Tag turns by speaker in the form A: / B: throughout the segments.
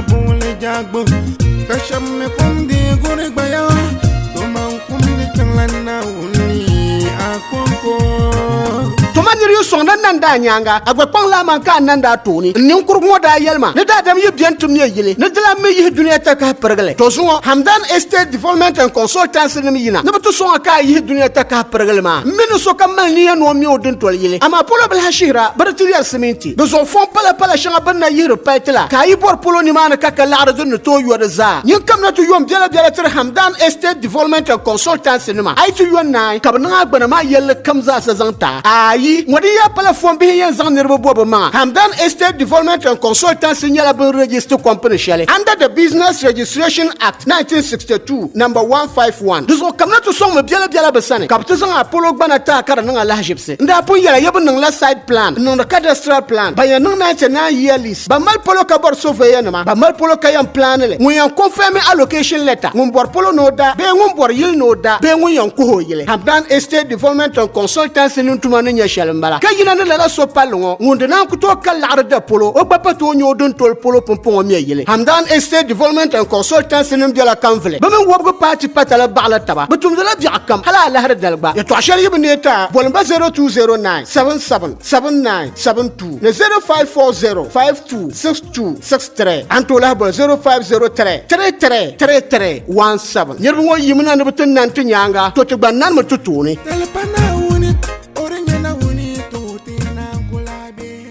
A: bule jagbo kasham me kundi gune gbaya to man kundi changlana uni akonko
B: to man yu sonda nanda nyanga agwa pangla man ka nanda toni nin kurmo da yelma ne da dam yibien tum ye yile ne dala me yi dunia ta ka pergale to so Hamdan Estate Development and Consultancy ne yina ne to so ka yi dunia ta ka pergale ma min so kam man ni no mi odin tol yile ama polo bel hashira bartiri sementi do so fon pala shanga banna yi repetla ka yi bor polo ni man ka ka la do ne to yo da za yin kam na to yom dela ter Hamdan Estate Development and Consultancy ne ma ai to yo nai ka bana gbana ma yelle kam za sa zanta ayi ngodi ya pala fon bi yen zan nerbo bobo ma Hamdan Estate Development and Consultancy nyala ben register company shele under the Business Registration Act 1962 number 151 do so kam na to so me biala besane kapte zan apolo gbana ta kara nan ala hajibse nda pon yala yebun nan la side plan nan the cadastral plan ba yan nan na year list ba mal polo ka bor surveyor ma ba mal polo ka yan plan le mun yan confirm allocation letter mun bor polo no da be mun bor yil no da be mun yan ko hoyele Hamdan Estate Development and Consultancy nun tuma nan ya shalmbala kayina na la so palongo ngunde nan ku to kal arda polo o bapa to nyodon tol polo pompon mi yele Hamdan Estate Development and Consultancy nun biala kanvle ba men wobgo party patala bala taba butum dala bi akam hala la har dalba ya to ashari yibne ta bolba 0209 777972 ne 0540 526263 antola bo 0503 3317 yerbo ngo yimna ne butun nan tinyanga to te gban nan matutuni
A: telepana uni orenya na uni to tina kulabe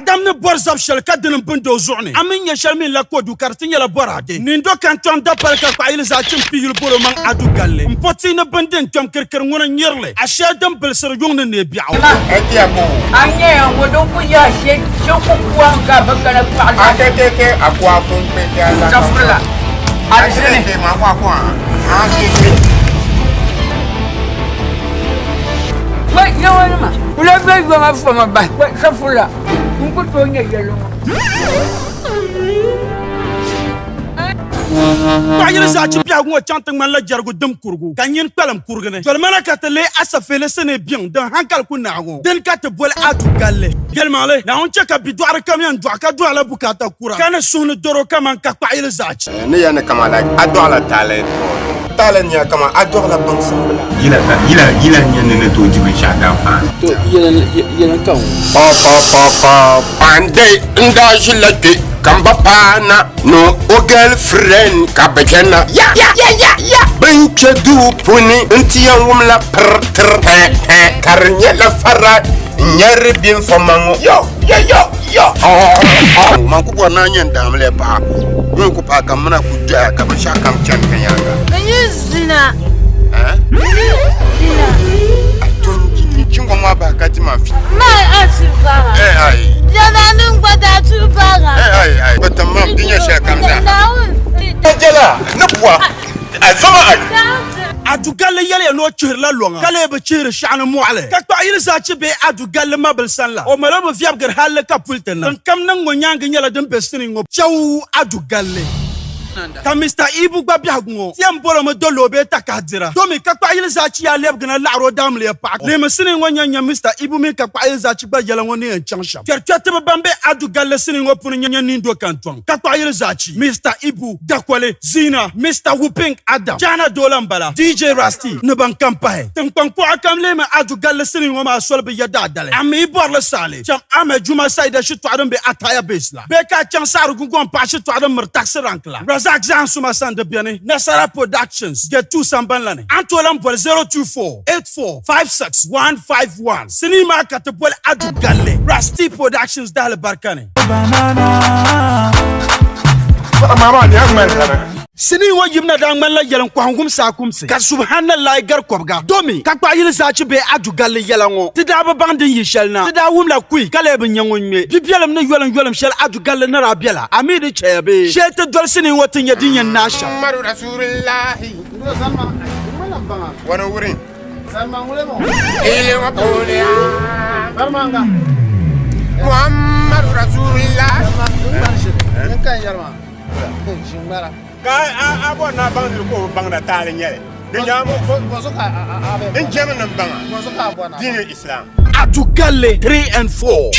C: damne borzab shel kadin bundo zuuni amin ya shalmi la kodu kartin la borade nindo kan ton da palka fa il za tim piyul bolo man adu galle mpoti ne banden tom kirkir ngona nyirle a shedam bel sir yongna ne biaw
D: etiya ko anye wodo ku ya she shoko kwa ga bakara kwa atete akwa fun pe ya la jafla ajene ke ma kwa wait no ma ula be go ma fama ba safula Mkutonya yelo.
C: Bayir za ci biya ngo chanting man la jargo dum kurgu kanyin pelam kurgane tol mana katale asafele sene bien dan hankal ku nago den kat bol atu galle gel male na on cheka bidwar kamyan dwaka dwala bukata kura kana sunu doro kaman ka bayir za ci
E: ne yana kama la adwala talent talent ya kama adwala bansambla yila nyane to jibe shada fa
F: to yela kan
E: pa pande nda jilate kamba pana no o girlfriend kabekena ya benche du puni ntiyan wumla per karnya la fara nyar bin famango yo man ku bona nyen damle pa mun ku pa kamna ku ja ka ba shakam chan kanyanga
G: zina
E: chingo mwa ba kati mafi
G: asibara
E: ai
G: jana nungwada tubara
E: ai batama binya shakam za jela nabwa azama ai
C: adu galle yele no chirla longa kale be chir sha'an mu'ale ka to ayil za ci be adu galle mabel sanla o mala be fiab gar halle ka pulten dan kam nan ngo nyang nyala dem bestini ngo chaw adu galle ka Mr. Ibu gba biagungo tiam bolo mo dolo be takadira to mi ka kwa yil za ci ya leb gna laro dam le pa le masini ngo nyanya Mr. Ibu mi ka kwa yil za ci gba yela ngo ne en changsha kertete be bambe adu galle sini ngo pun nyanya ni do kanton ka kwa yil za ci Mr. Ibu dakwale Zina Mr. Whooping Adam Jana Dolambala DJ Rusty ne ban kampahe tan kon ko akam le ma adu galle sini ngo ma sol be yada dale ami bor le sale cham ama juma sayda shi to adam be ataya besla be ka chansaru gungon pa shi to adam mer taxi rankla Razak Zan Suma Sande Biane, Nasara Productions, get 2 Sambanlane. Antolam Bol 024-8456-151. Cinema Katapol Adu Galle. Rusty Productions Dale Barkane. Sini wa yimna da ngalla yelan ko hangum sa kumse ka subhanallahi gar kobga domi ka kwa yil sa ci be adu galle yelango ti da ba bandin yishalna ti da wumla kui kale be nyangon me bibialam na yolam shal adu galle na rabiala amidi chebe shete dol sini wotin yadin yan nasha
E: Muhammadu Rasulullahi wana wurin
B: salman wule mo
E: ile wa pole
B: barmanga
E: Muhammadu Rasulullahi
B: kan yarma jimbara
E: ka abo na bang ko bang da tale nyele
C: Adugalle 3 and 4.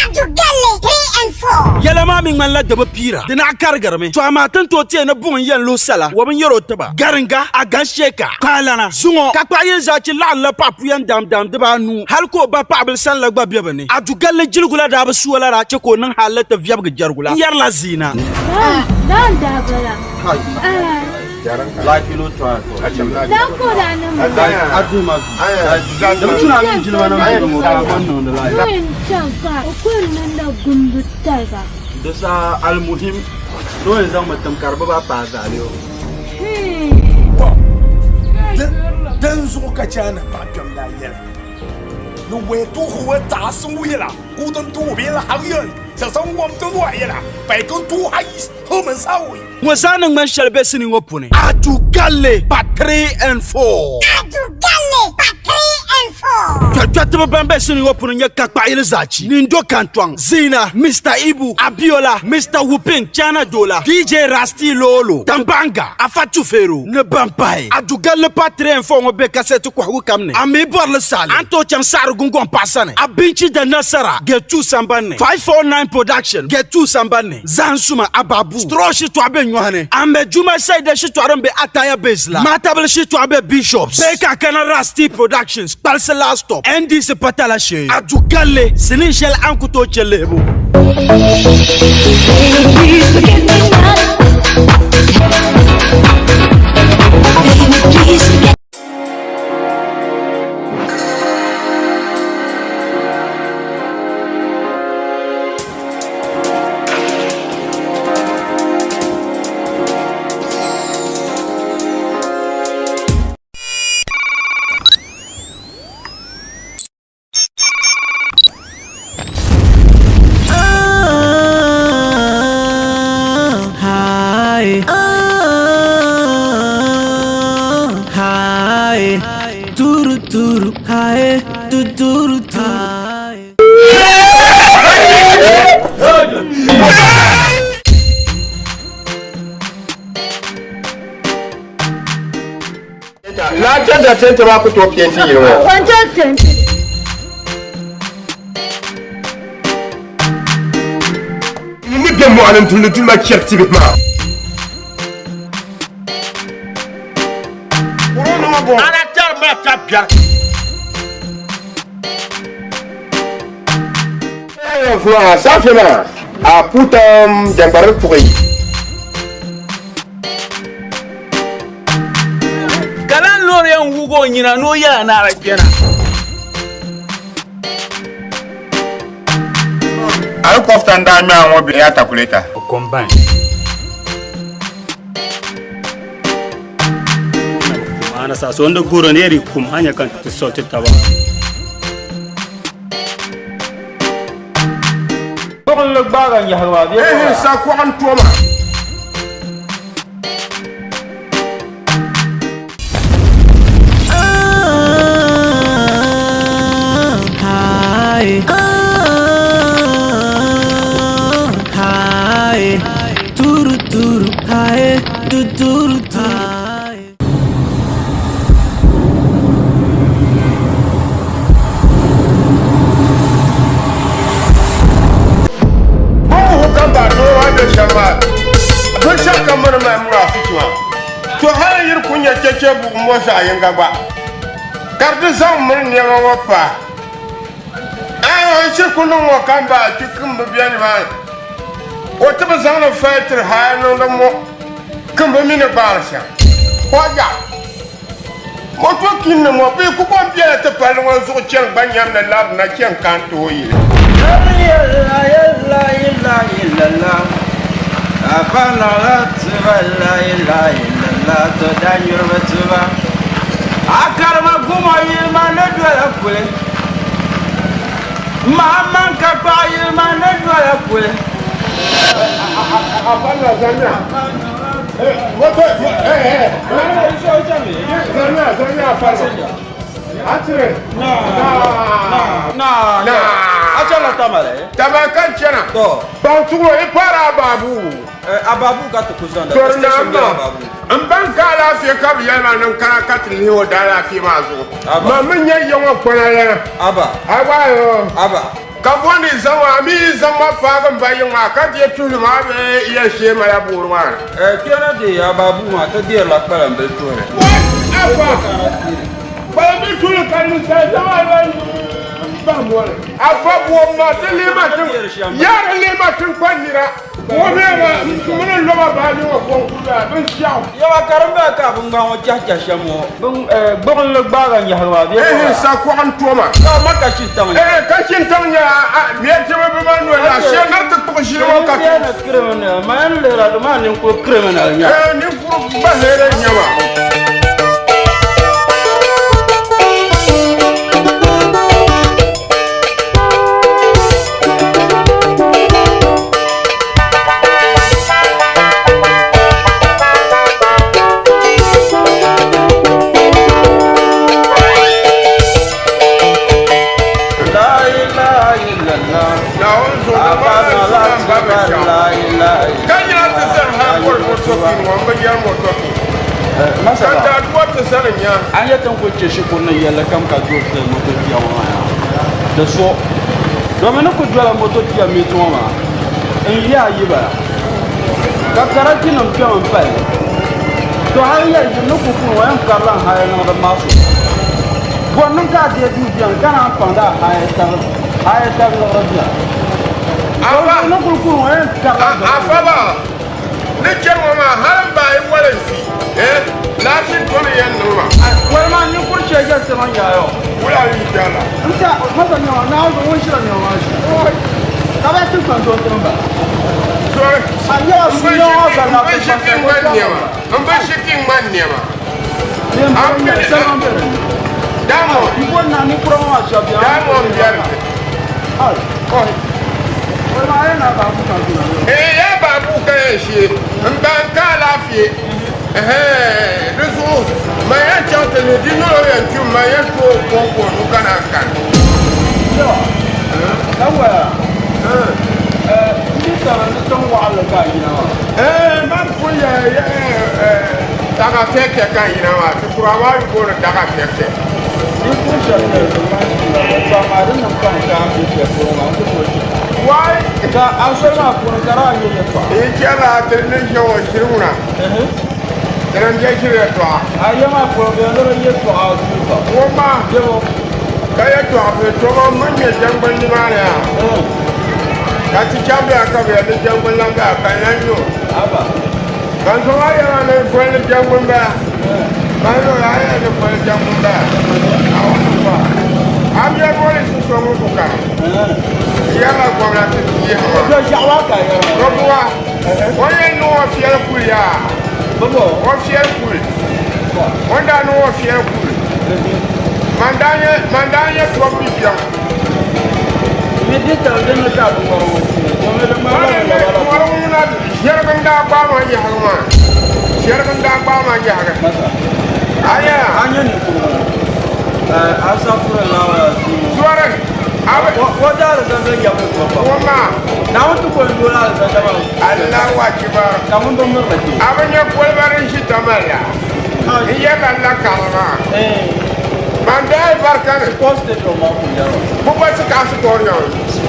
C: Yala mami ngala daba pira. Dina kargarme. To amatan to tie na bon yan lo sala. Wabin yoro taba. Garinga agan sheka. Kalana zungo. Kakwa yin zachi la papu yan dam deba nu. Halko ba pabel san la gba biabane. Adugalle jilgula da ba suwala ra cheko nan halata viab ga jargula. Yar la zina.
G: Dan dabala.
F: Like you know try.
G: Dan ko da nan.
F: Aduma. Da tuna min jilma na mu da wannan da lai.
G: Wen chanka ko nan da gumbutai ga.
F: Da sa almuhim no yanzu mutum karba ba fa zaliyo.
A: Dan zo ka cana ba kam la yel. No we tu ho ta su ye la. Ku don tu be la hang yen. Sa song wom tu wa ye la. Bai kun tu hai ho men sa wi.
C: Wazanan man shalbe sini ngopune. Adugalle pa 3 and 4. Twatwa bambe sini ngopune nya kakpa ilizachi. Nindo Kantwang, Zina, Mr. Ibu, Abiola, Mr. Wuping, Chana Dola, DJ Rasti Lolo, Tambanga, Afatu Feru, ne bampai. Adugalle pa 3 and 4 ngobe kasetu kwa hukamne. Ami borle sale. Anto chansaru gungon pasane. Abinchi da Nasara, Getu Sambane. 549 Production, Getu Sambane. Zansuma Ababu. Stroshi twabe nywane. Ame Juma Saide shi twarambe Ataya Bezla. Matabel shi twabe Bishops. Beka kana Rasti Productions. Palse last stop. Andy se patala she. Adugalle sini shel ankuto chelebo.
E: La tenda tenta ba ku to pienti yiro.
G: Wanjatan.
E: Ni demo anan tulu ma cherti bitma. Ana tar ma tapia. Voilà, ça fait là. A putam jambar pourri.
F: Kalan loriyan wugo nyina no ya na rafiana.
E: Ayo koftan da mi awon bi ya takuleta.
F: Combine. Ana sa so ndo goro ne ri kum hanya kan so taba. Kokon le baga nya hawa bi.
E: Sa ko an toma. To har yir kunya keke bu mo sa yin gaba kardu zan mun ne wa pa ai shi kunun wa kan ba cikin biyan ba o ta ba zan fatir ha no da mo kan ba mini ba sha hoja mo to kin ne mo be ku bon biya ta pa no zo chen ban yam na lab na chen kan to yi la Afana la tuba la ilaha illallah to danyur batuba akarma kuma yilma na dwala kule mama ka pa yilma na dwala kule afana zanya woto na iso chami zanya afana atire na
F: Achala tamale.
E: Tabakan chena.
F: To.
E: Bantugo ipara babu.
F: Ababu gato kuzanda.
E: Tornamba. Mbanka la fi ka yema nan kara katli ho dala fi mazo. Ma menya yongo kona ya.
F: Aba.
E: Aba yo.
F: Aba.
E: Kaboni zawa mi zama fagan bayin ma ka je tulu ma be iya shema ya burwa.
F: Kena de ababu ma ta de la kala mbe tore.
E: Aba. Ba mi tulu kan ni sa zawa ba mo. Afa bo ma de le ma tun. Ya le ma tun kwanira. Whatever, I'm not value of one. You are Karamba Cap and go Jashamo. Bon look bag and Yahwa. Yes, I can't Toma. No, Makashitam. Kashintam, yet you I shall not to push you. Criminal, man, there are the man who criminal. And you put Baher and Yawa.
F: An yi tankoce shi kunan yalla kam ka zo da motoci a wani da so domin ku jira motoci a mai tuwa ma in yi ba ka karaki nan fiye man fai to har yanzu nuku kun wayan karlan hayar na da masu gwanin ka je dubiyan kana fanda hayar ta da rabiya
E: Afa
F: nuku kun wayan karlan
E: afa ba ne kewa ma har ba yi walanci Latin Tony and Nova.
F: Well, man, you put your guest on your own.
E: Where are you, Jala?
F: Now the wish on your watch. Now I took on November.
E: Sorry,
F: I'm
E: shaking one near. I'm shaking one near. I'm Diamond,
F: you wouldn't have any promo shop.
E: Diamond,
F: oh, well, I don't know.
E: Hey, Babu Kashi, and Banka Lafi. This my aunt and the dinner and you my aunt who can ask. This don't want to go, you know. Man, for Daga take a kind, you know, to provide for a Daga take. You push I don't know. Why? I'm so not for the Garage. It's a nation of I am a problem. You go out. Woman, Kaya to have a trouble money, young Banimania. That's a champion cover at the young Bananga, Kayano. That's why I am a friend of young Bamba. I know I am a friend of young Bamba. I'm your voice is from Muka. Yama Gona to Yama. Why I know of Yellow. What's your pool? One day, no, what's your pool? Mandanya, drop it down. You did tell them the top of Yerganda Bama Yahama. Yerganda Bama Yaga. I what does the young now to put you out of Allah, what you are. Come on, don't look at you. I want your quaver in Shitamaya. Yaga Kalama. Mandai Barkan posted from who was a Casatorio?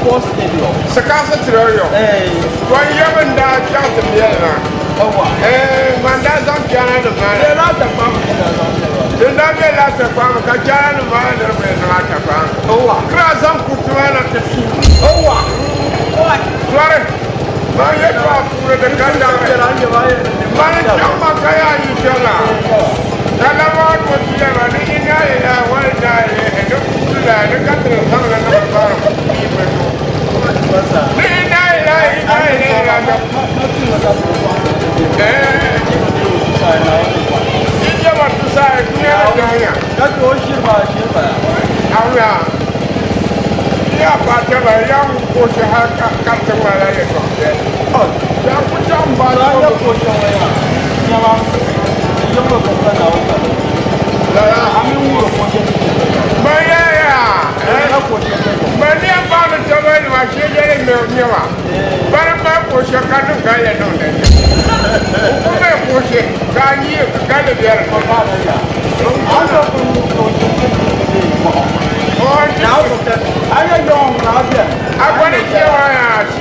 E: Posted you. Sacasatorio. Why you haven't died out of the other? Mandas on Canada, man. They're not the farm. They're not the farm. Kajana, man, they're not the farm. Oh, Cross on Kutuana to see. Oh, what? Sorry. My head off with the gun down there. Man, Jamakaya, you tell her. Tell her what was here. I didn't know why I looked to that. Look at the farm. Many about gale non ne come puoi gani gale biar agora que eu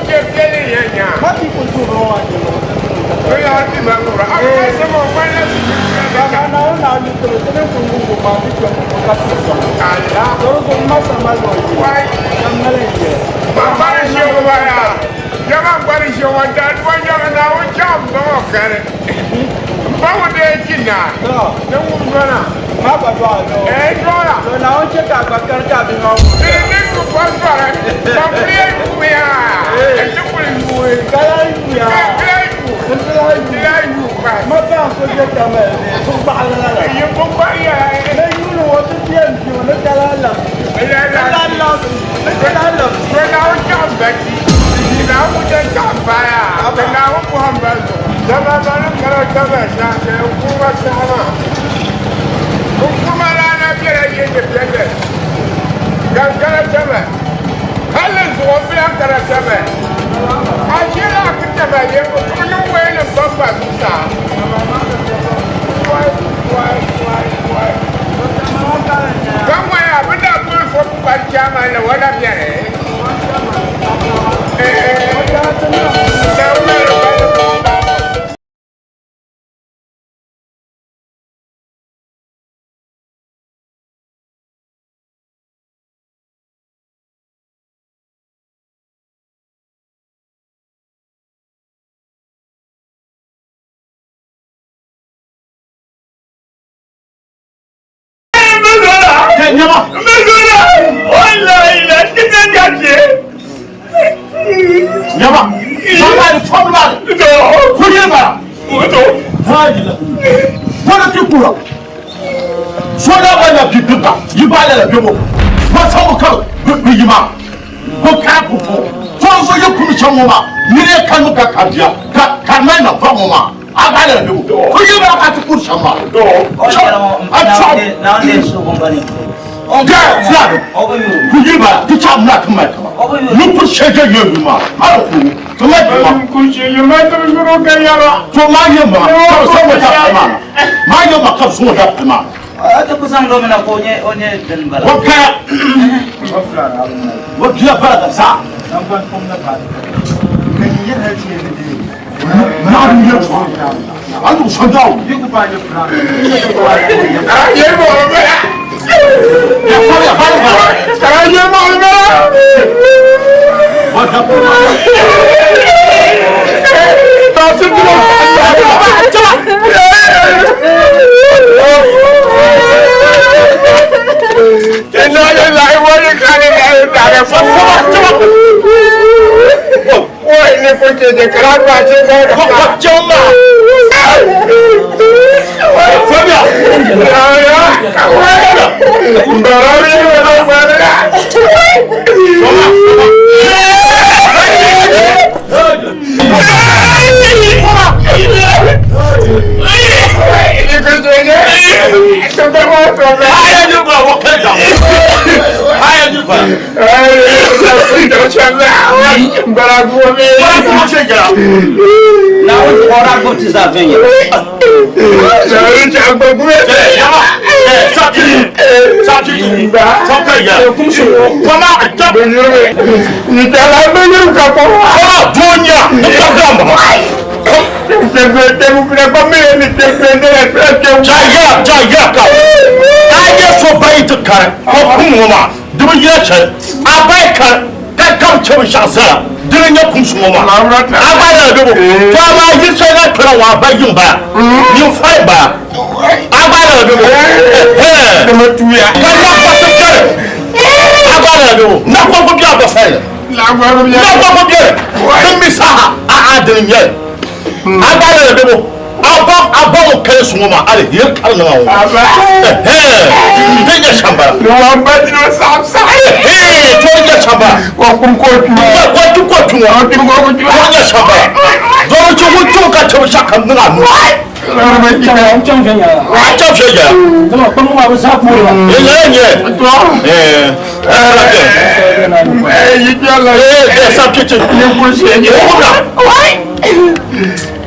E: se pele ya eu já te mangura agora se mo mala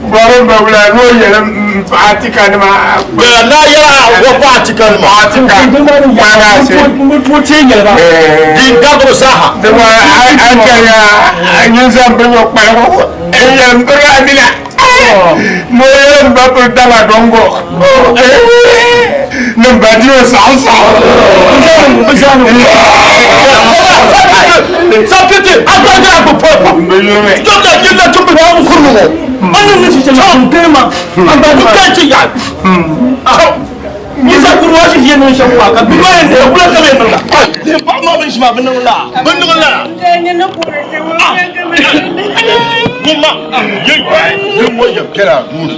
E: Baru babla no yelam Fatika ma.
A: Na ya wa Fatika ma.
E: Mana se.
A: Mutin ya ba. Di dago saha.
E: Da ma akaya yin zan bin yo kwaro. Yan bradila. No yelam babul dala dongo. Nan badiyo salsa.
A: Sapete atanga ko popo. Tota kila tumbe wa mkurmo. Ana nisi chama mpema. Amba tukachi ya. Nisa kurwashi yenu shakwa ka bibaye ne kula kale nanga. Le pa ma bin shima bin nanga. Bin nanga.
G: Kanya na kurete wa
A: Kuma ye mo ye kera mun.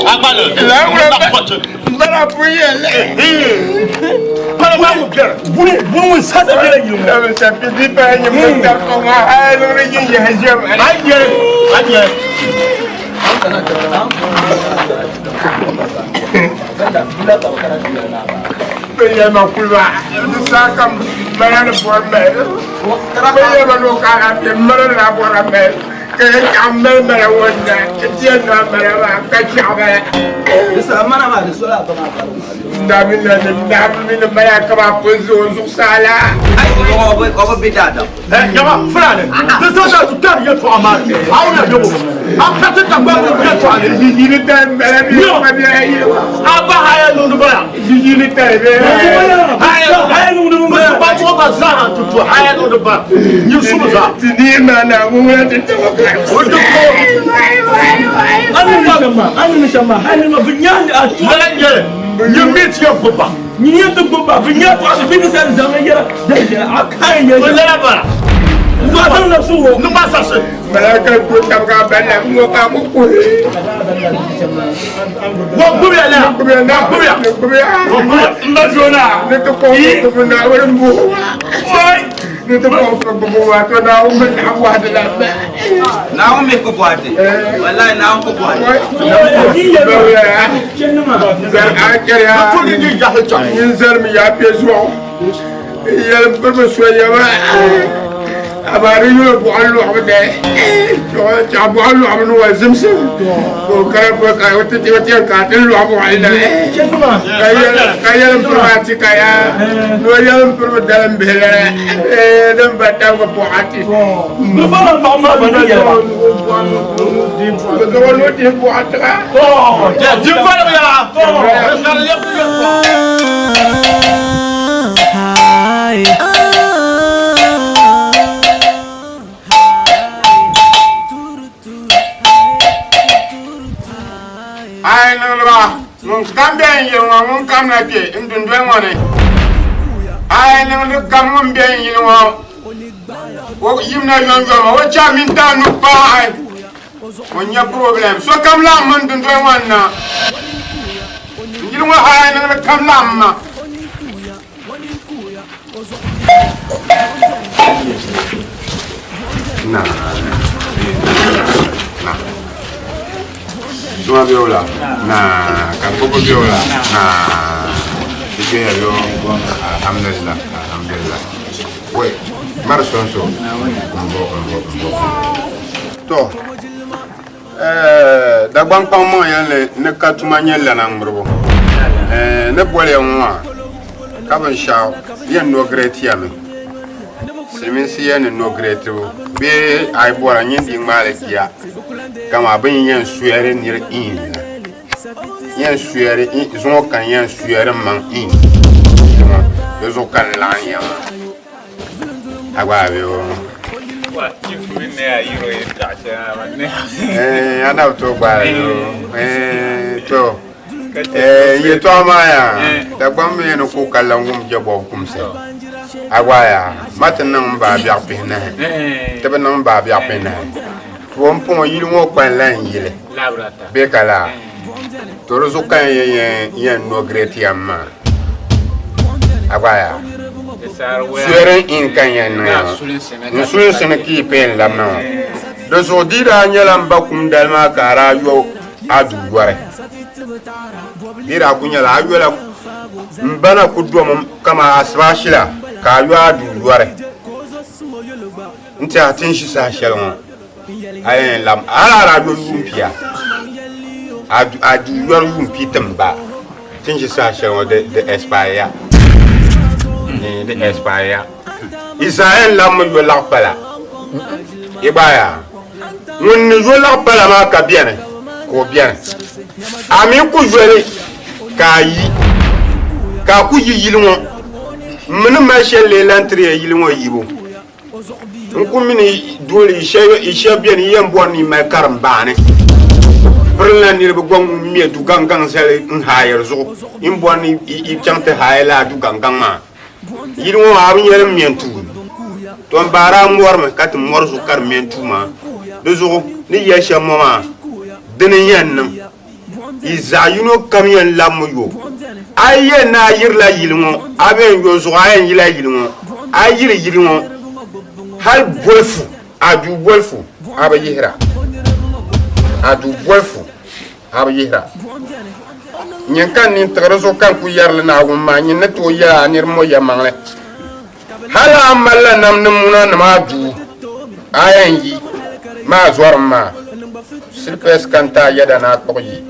A: Abalo.
E: Bara puyele.
A: Para ma mo kera. Bunu sa da kera yimu.
E: Da sa pidi pa ni mun da ko ma ay lo ri ye hajam.
A: Aje.
E: Beye ma kulwa. Sa kam mara na por me. Beye ma no ka ate mara na por me. Ke amal mara wonna. Ke tiya na mara ba ka chaba.
F: Isa mana ma da sola ba ma
E: Ndamin mara ka ba pozo zu sala.
F: ai ko bidada
A: Yama fulani. Da sa da tukar ya to amar. Auna yabo. Am ta ta ba ko ya to ale.
E: Yini tan mara bi ma bi ayi.
A: Aba haya no ba.
E: Yini tan be.
A: Haya no ba. Ba ko ba za to haya no ba. Ni su za.
E: Tini mana mu na ta ba.
C: Ani shama hani ma binyani atu
A: Malanje. Ni mit ya baba.
C: ni yata goba binyatu asibini san zaman yara da akan ya
A: Wala ba.
C: ba san na suwo
A: Nu ma sa se.
E: Mara ka ko ta ka ba na mu ka mu ko.
A: Wo kubiya la.
E: Kubiya na
A: Kubiya.
E: kubiya.
A: Mba zona.
E: Ne to ko ko na wa mu.
A: Oi.
E: Ne to ko ko wa to na u men na wa de la.
F: na o me ko boate wallahi na o ko boate
E: Zar a kere ha.
A: To ni ja ha cha.
E: Yin zar mi ya pe zo. Ya per me so ya ba. Abari yo bo allo abde. Ja bo allo abno wa zimsim. Ko kare ko ka wote ti wote ka tin lo abo alda. Kaya permati kaya. No ya dalam belere. Dan badam ko poati.
C: ba fa ba ma ba na ya
E: Ko lo ti poatra.
A: Oh, ja ji fa la ya. Oh, ya.
E: Ai nangba mun kambe yin wa mun kamna ke indun dwen woni ai nang lu kam mun be yin wa wo yimna yon jo ma wo cha min ta nu pa ai mo nya problem so kam la mun dun dwen wanna yin wa ai nang lu kam la ma na Suma viola, na kampopo viola, na ike hello, alhamdulillah. Wait, mara sonso, mbo. To, dagbang pangmo yan ne katuma nyela na mbrbo. Ne bole mwa, kaban shaw, yan no great yame. Simin si yan no great be ay bora nyindi ngale kia. Kama ben yan suere nir in yan suere zo kan yan suere man in zo kan lan yan agwa be o
H: wa chifu ne ayiro ita cha ne
E: ana to ba to ye to ma ya da gbam me no ko kallan gum je bo kum se agwa ya matan nan ba biya pe na te ban nan ba biya pe na won pon yiri mo kwan lan yile
H: labrata
E: be kala to rozo kan yen no greti amma abaya suere in kan yen no suere sene ki pen lamna do so dira nyala mbakum dalma kara yo adu ware dira kunyala ayola mbana kudwa kama asbashila ka yo adu ware nti atin shi sa shalon ayen lam ala do yumpia adu yor yumpi tamba tinji sa shawo de espaya de espaya Israël lam yo la pala ibaya mun yo la pala ma ka bien ko bien ami ku jole kayi ka ku yilimo mun ma shelle l'entrée yilimo yibo nku mini dole ishe bien yem bonni ma karam bane perla ni be gong mi du gangang sele hayer zo im bonni I chante hayla du gangang ma yilimo abi yelem mientu ton bara morme kat morzu kar mientu ma de zo ni yesha mama deni yen iza yuno kamiyan lamuyo aye na yirla yilimo aben yo zo ayen yila yilimo ayire yilimo hal bolfu adu bolfu aba yihra adu bolfu aba yihra nyankan ni trazo kan ku yarla na wumma nyin to ya nir mo ya mangle hala amalla nam namuna na du ayen yi ma zorma sirpes kanta yada na koyi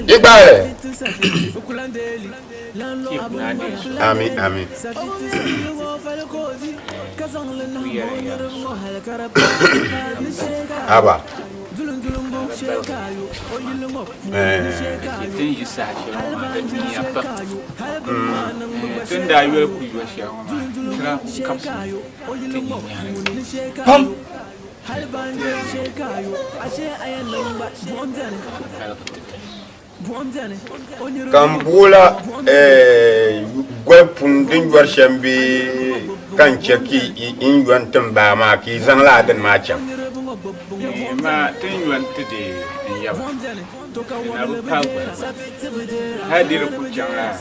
E: Ibaye Amin amin Aba Kambula gwepun din warshambi kan cheki in yuantum ba ma ki zangla den ma cham
H: ma tin yuan tide yab na bu pa hadir ku changa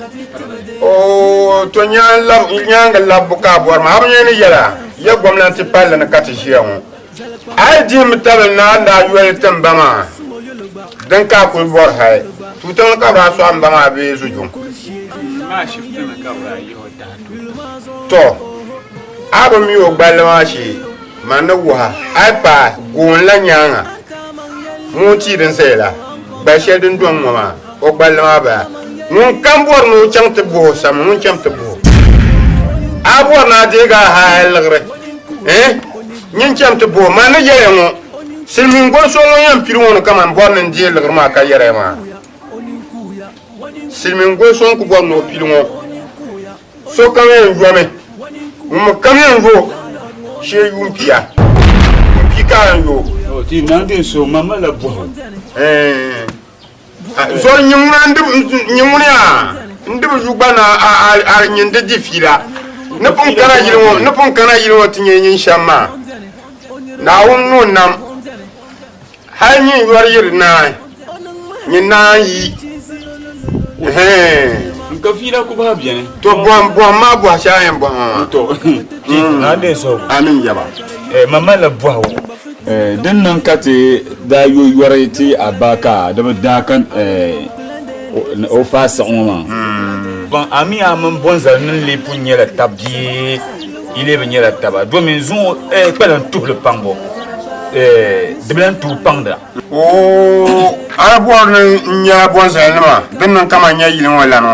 E: o to nyanga lab ka bor ma abnya ni yala ya gwamnati palla na kati shiyan ai di mutal na da yuel tamba ma dan ka ku bor hay tutan ka ba so amba ma be sujun
H: ma shifta ka ba yi hoda
E: to abo mi o gbalwa shi mana wa ai pa gon la nyanga muti den sela ba shedin don ma o gbalwa ba nun kan bor no chamte bo sam nun chamte bo abo na de ga halgre nyin chamte bo mana yere mo silmin go so mo yam pirwo no kama bornen je lagr ma ka yere ma silmin go so ko borno pirwo so kamen jome mo kamen go she yumpia yumpika yo
F: o ti nande so mama la bo
E: so nyumunya ndibu jubana a nyinde difila ne pon kana yiro tinye nyin shama na wonno nam hanyi warir na nyina yi
F: nka fila ko ba bien
E: to bon ma bo sha en bon
F: to ti nande so
E: amin yaba
F: mama la bo den nan kate da yo yoriti abaka da kan o fa sa on bon ami am bon zalin le punye la tabi il est venu la taba do maison pelan tout le pambo de blan tout panda
E: o arabor nya bon zalima den nan kama nya yilin wala no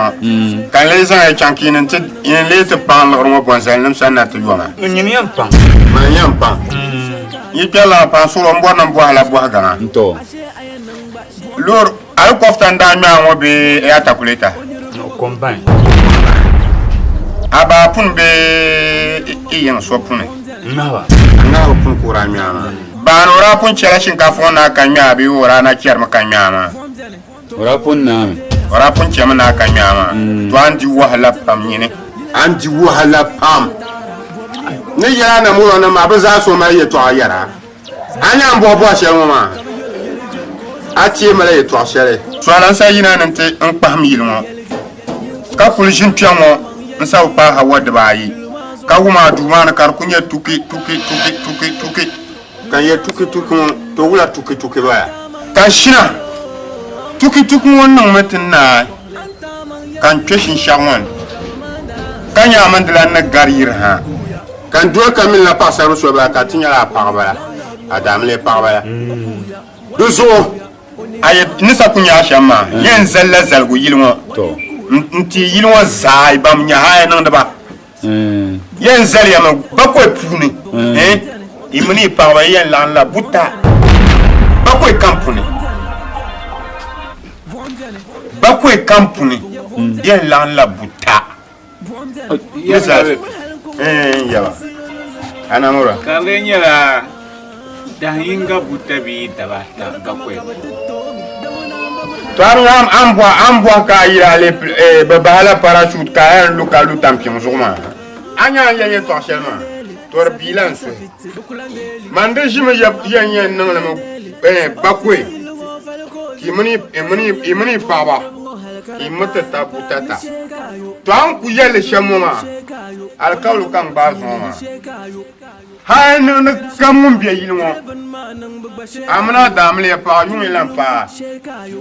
E: kan le zan chankinin te in le te pan lo bon zalim sanat yoma
F: ni yam pan
E: ma yam pan yipela pa solo mbona mbwa la bwa gana
F: nto
E: lor al kofta ndanya ngo be e atakuleta
F: combine
E: aba pun be iyan so pun
F: nawa
E: na pun kurami ama ba no ra pun chela shinkafa na kanya be ora na kyar makanya ma
F: ora pun na
E: ora pun chema na kanya ma to andi wahala pam nyine andi wahala pam ne yara na mu na ma ba za so ma ye to ayara anya mbo bo shel ma ati mala ye to shele so ala sa yina nante en pam yilmo ka fulishin piamo nsa pa hawa de bayi ka wuma du mana kar kunya tuki kan ye tuki to wula tuki baya kan shina tuki wannan mutun na kan keshin shawan kan ya mandala na garir ha kan do kamin la passaru so ba ka tinya la parba adam le parba do so ay ni sa kunya shama yen zalla zalgu yilmo to nti yilmo zai bam nya hay nan da ba yen zal ya ba ko puni imani parba yen lan la buta ba ko kampuni bakwe kampuni yen lan la buta yesa yawa anamura
H: kalenya la dahinga buta bi daba bakwe
E: to ambwa ka ira le babala parachute ka en lokalu tampion zuma anya yeye to seulement to bilan so mande jime yen nan la bakwe imani baba imata tabutata to an ku yele shamoma alkawlu kan bazoma hay no kamun biya yilmo amna damle pa yun lampa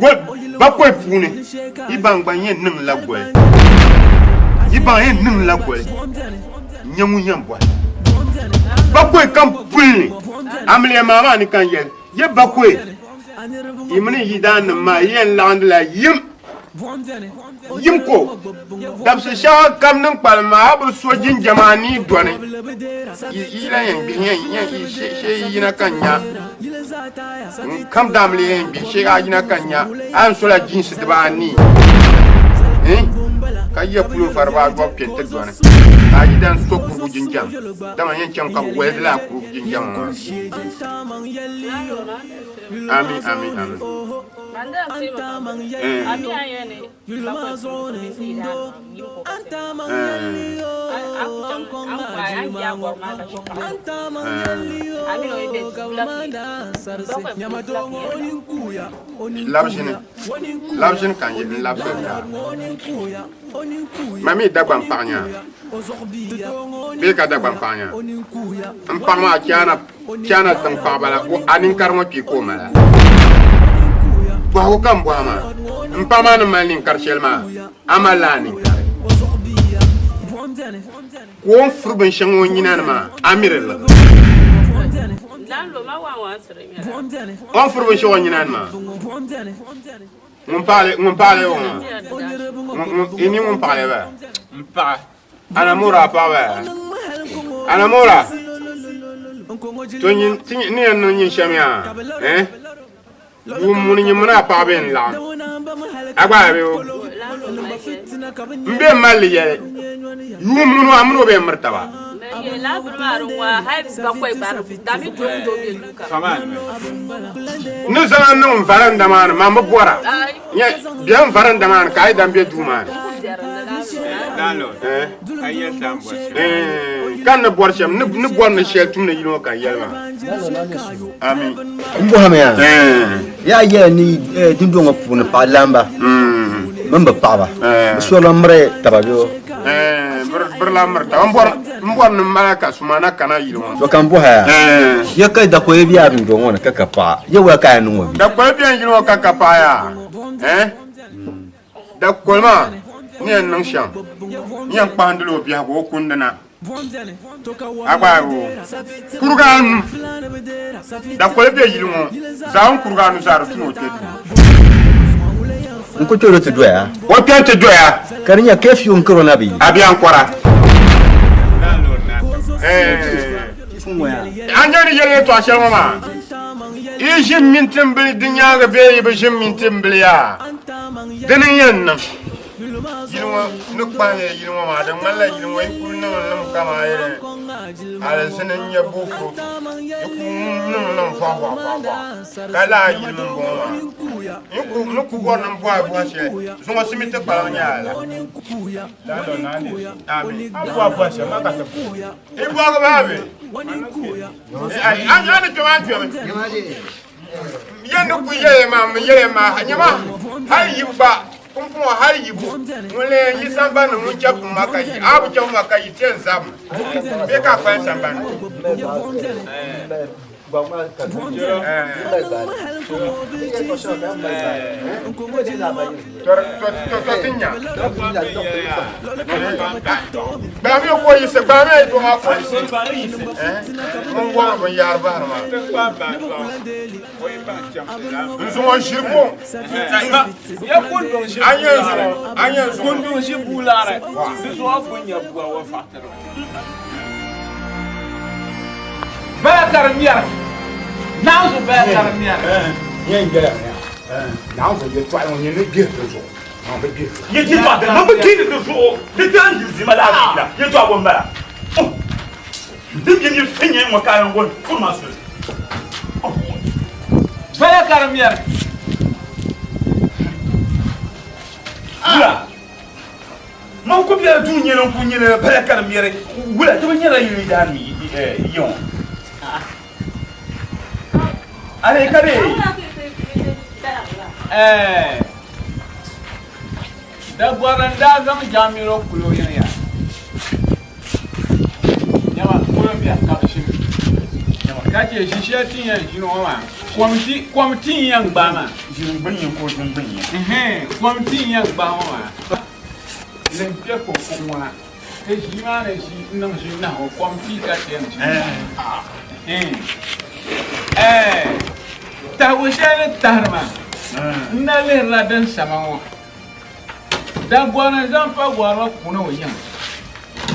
E: god bakwe funi iban gbanyen nin lagwe iban yen nin lagwe nyamu nyambwa bakwe kan puni amle mama ni kan ye bakwe imani yidan ma yen land la yim ko dabse sha kam nan palma abu sojin jamani done ila yen bi yen she yina kanya kam damle yen bi she yina kanya an sola jinsi dbani kayya pulu farba go pente done aji dan stok bu jinjam dama yen cham kam wedla ku jinjam amin labshin kan yin labshin mami dagban panya be ka dagban panya am parma kiana tan pabala ko anin karmo pi ko mala ba ko kam boama mpama no malin karshelma amalani ko furban shango nyina ma amirel
I: lalo ma wa sere mi
E: on furban shango nyina ma mon parle ini mon parle ba
H: mpa
E: anamura pa ba anamura to nyin ni no nyin shamia mun nyi muna pa ben la agba be mbe mali ye munu amru be martaba
I: la burmaru wa haibs ba koy bar dami to be luka
E: no sana no varanda man ma bora nya bien varanda man kay dambe duma
H: dalo ayya tambo
E: kan na bor shem ni bor na shel tum na yino kan yelma amin
J: mbo hamya ya ye ni dindo ngapu na palamba mamba paba so la mre tababyo
E: ber la mre ta mbor na malaka sumana kana yino
J: do kan bo ha ya kai da ko e biya mi do ngona kaka pa ye wa kai nu bi
E: da ko e biya yino kaka pa ya da ko ma ni nan sham ni an pandlo biya ko kundana abaru kurgan da ko be yilmo zaun kurganu zar tuno tedu
J: nko choro te doya
E: o tente doya
J: karinya kefi on corona bi
E: abi ankora anjani yele to ashelmo ma ijim mintim bil dunya ga be be jim mintim bil ya dinin yan yilmo nukbaye yilmo ma dan malla yilmo yi kullu lam kama yele ala sanan ya bufu yikun nan fa kala yilmo boma yiku nuku gona mbwa bwashe zungo simite kwa nyala dalo nani amen abwa bwashe makata ibwa ko babe ani tuwanti yendo ku yele ma hanyama hay yibba kumfu hay yibu mule yisamba no muchapu makai abu chapu makai tenzam beka fa samba
H: Now the better
A: Now you try on your gift.
K: You did not the number kid before. The gun you see my last. You talk on that. Didn't you think what kind of one for masters?
H: Better
K: Mon combien de tourniers on pognait le Palacarmier? Où est-ce que tu as mis? Yon. Allez, Carré.
H: D'abord, un dame, Jamiro, Kuloya. Yama, Columbia, Caption. Catch a shitty, you know, Quamty young Bama. You bring your court and bring you. Quamty young Bama. Then people from one. This humanity knows you now, Quamty Tawishane Tarma. Nale Laden Samao. Dagwana Zampa Wara Puno Yang.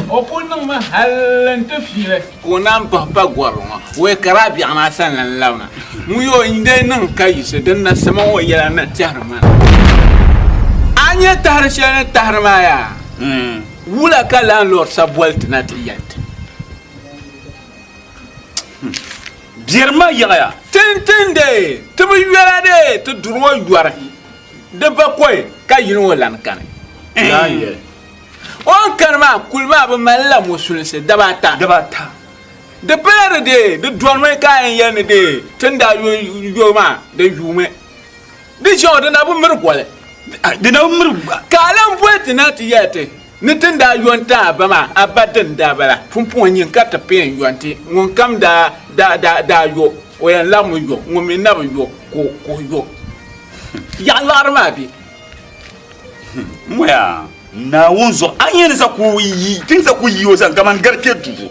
H: Opunama Hallen to File. Kunam Papa Guarma. Where Carabian San and Launa. Muyo in the Nankais, then the Samo Yana Tarma. Anya Tarshana Tarmaya. Wulaka landlord subwelt not yet.
K: Birma Yaya.
H: Tentende, to be ready to draw you are the Bakway, Kayino Lankan. One karma, Kulma, Mala Musul said, Dabata. The better day, the drummer guy and Yan day, Tenda Yoma, the Yume. This your the Nabu the number Kalam waiting not yet. Nitenda yuanta bama abadan dabara pumpuanyin kata pen yuanti won kam da yo we lamu yo ngome na yo ko yo ya larma bi
K: moya na wonzo anyen sa ku yi tin sa ku yi o san kaman garke tuzo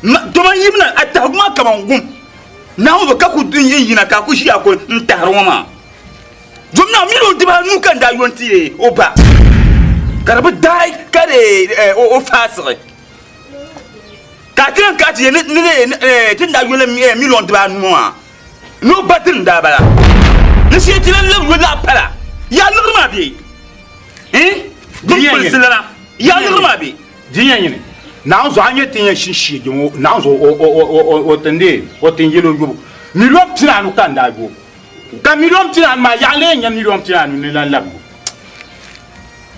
K: to man yimna atta ma kaman gum na wo ka ku dun yin yina ka ku shi akon ntaroma jomna mi lo diba nu kan da yuanti o ba Carabou die, Caddy, or faster. Catherine Cathy, didn't I will a million to more? No button, Dabala. The city with that pala. Young Mabi. Eh? Young Mabi.
A: Diane. Now, so I'm getting a shishi, now, or Tende, what in yellow go. Milon Tiran can die go. Camilon Tiran, my young lady, and Milon Tiran in the lab.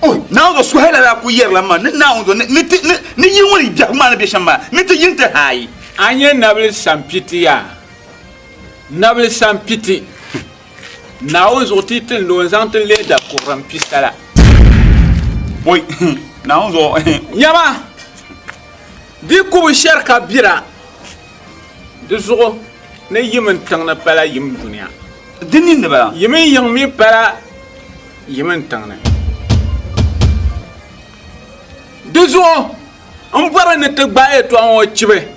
K: Oh, now the Swahili Kuyela man, now the Nini Jamana Bishama, Mr. Yinter High.
H: Anya Nabil Sampitia. Nabil Sampiti. Now is what it knows until later for Pistala.
K: Boy, now
H: Yama. Diku share Kabira. The Zo, ne human tongue pala yim dunia.
K: Didn't the
H: you mean young me para human tongue. Dezo, on voit ne te bailler toi en chibe.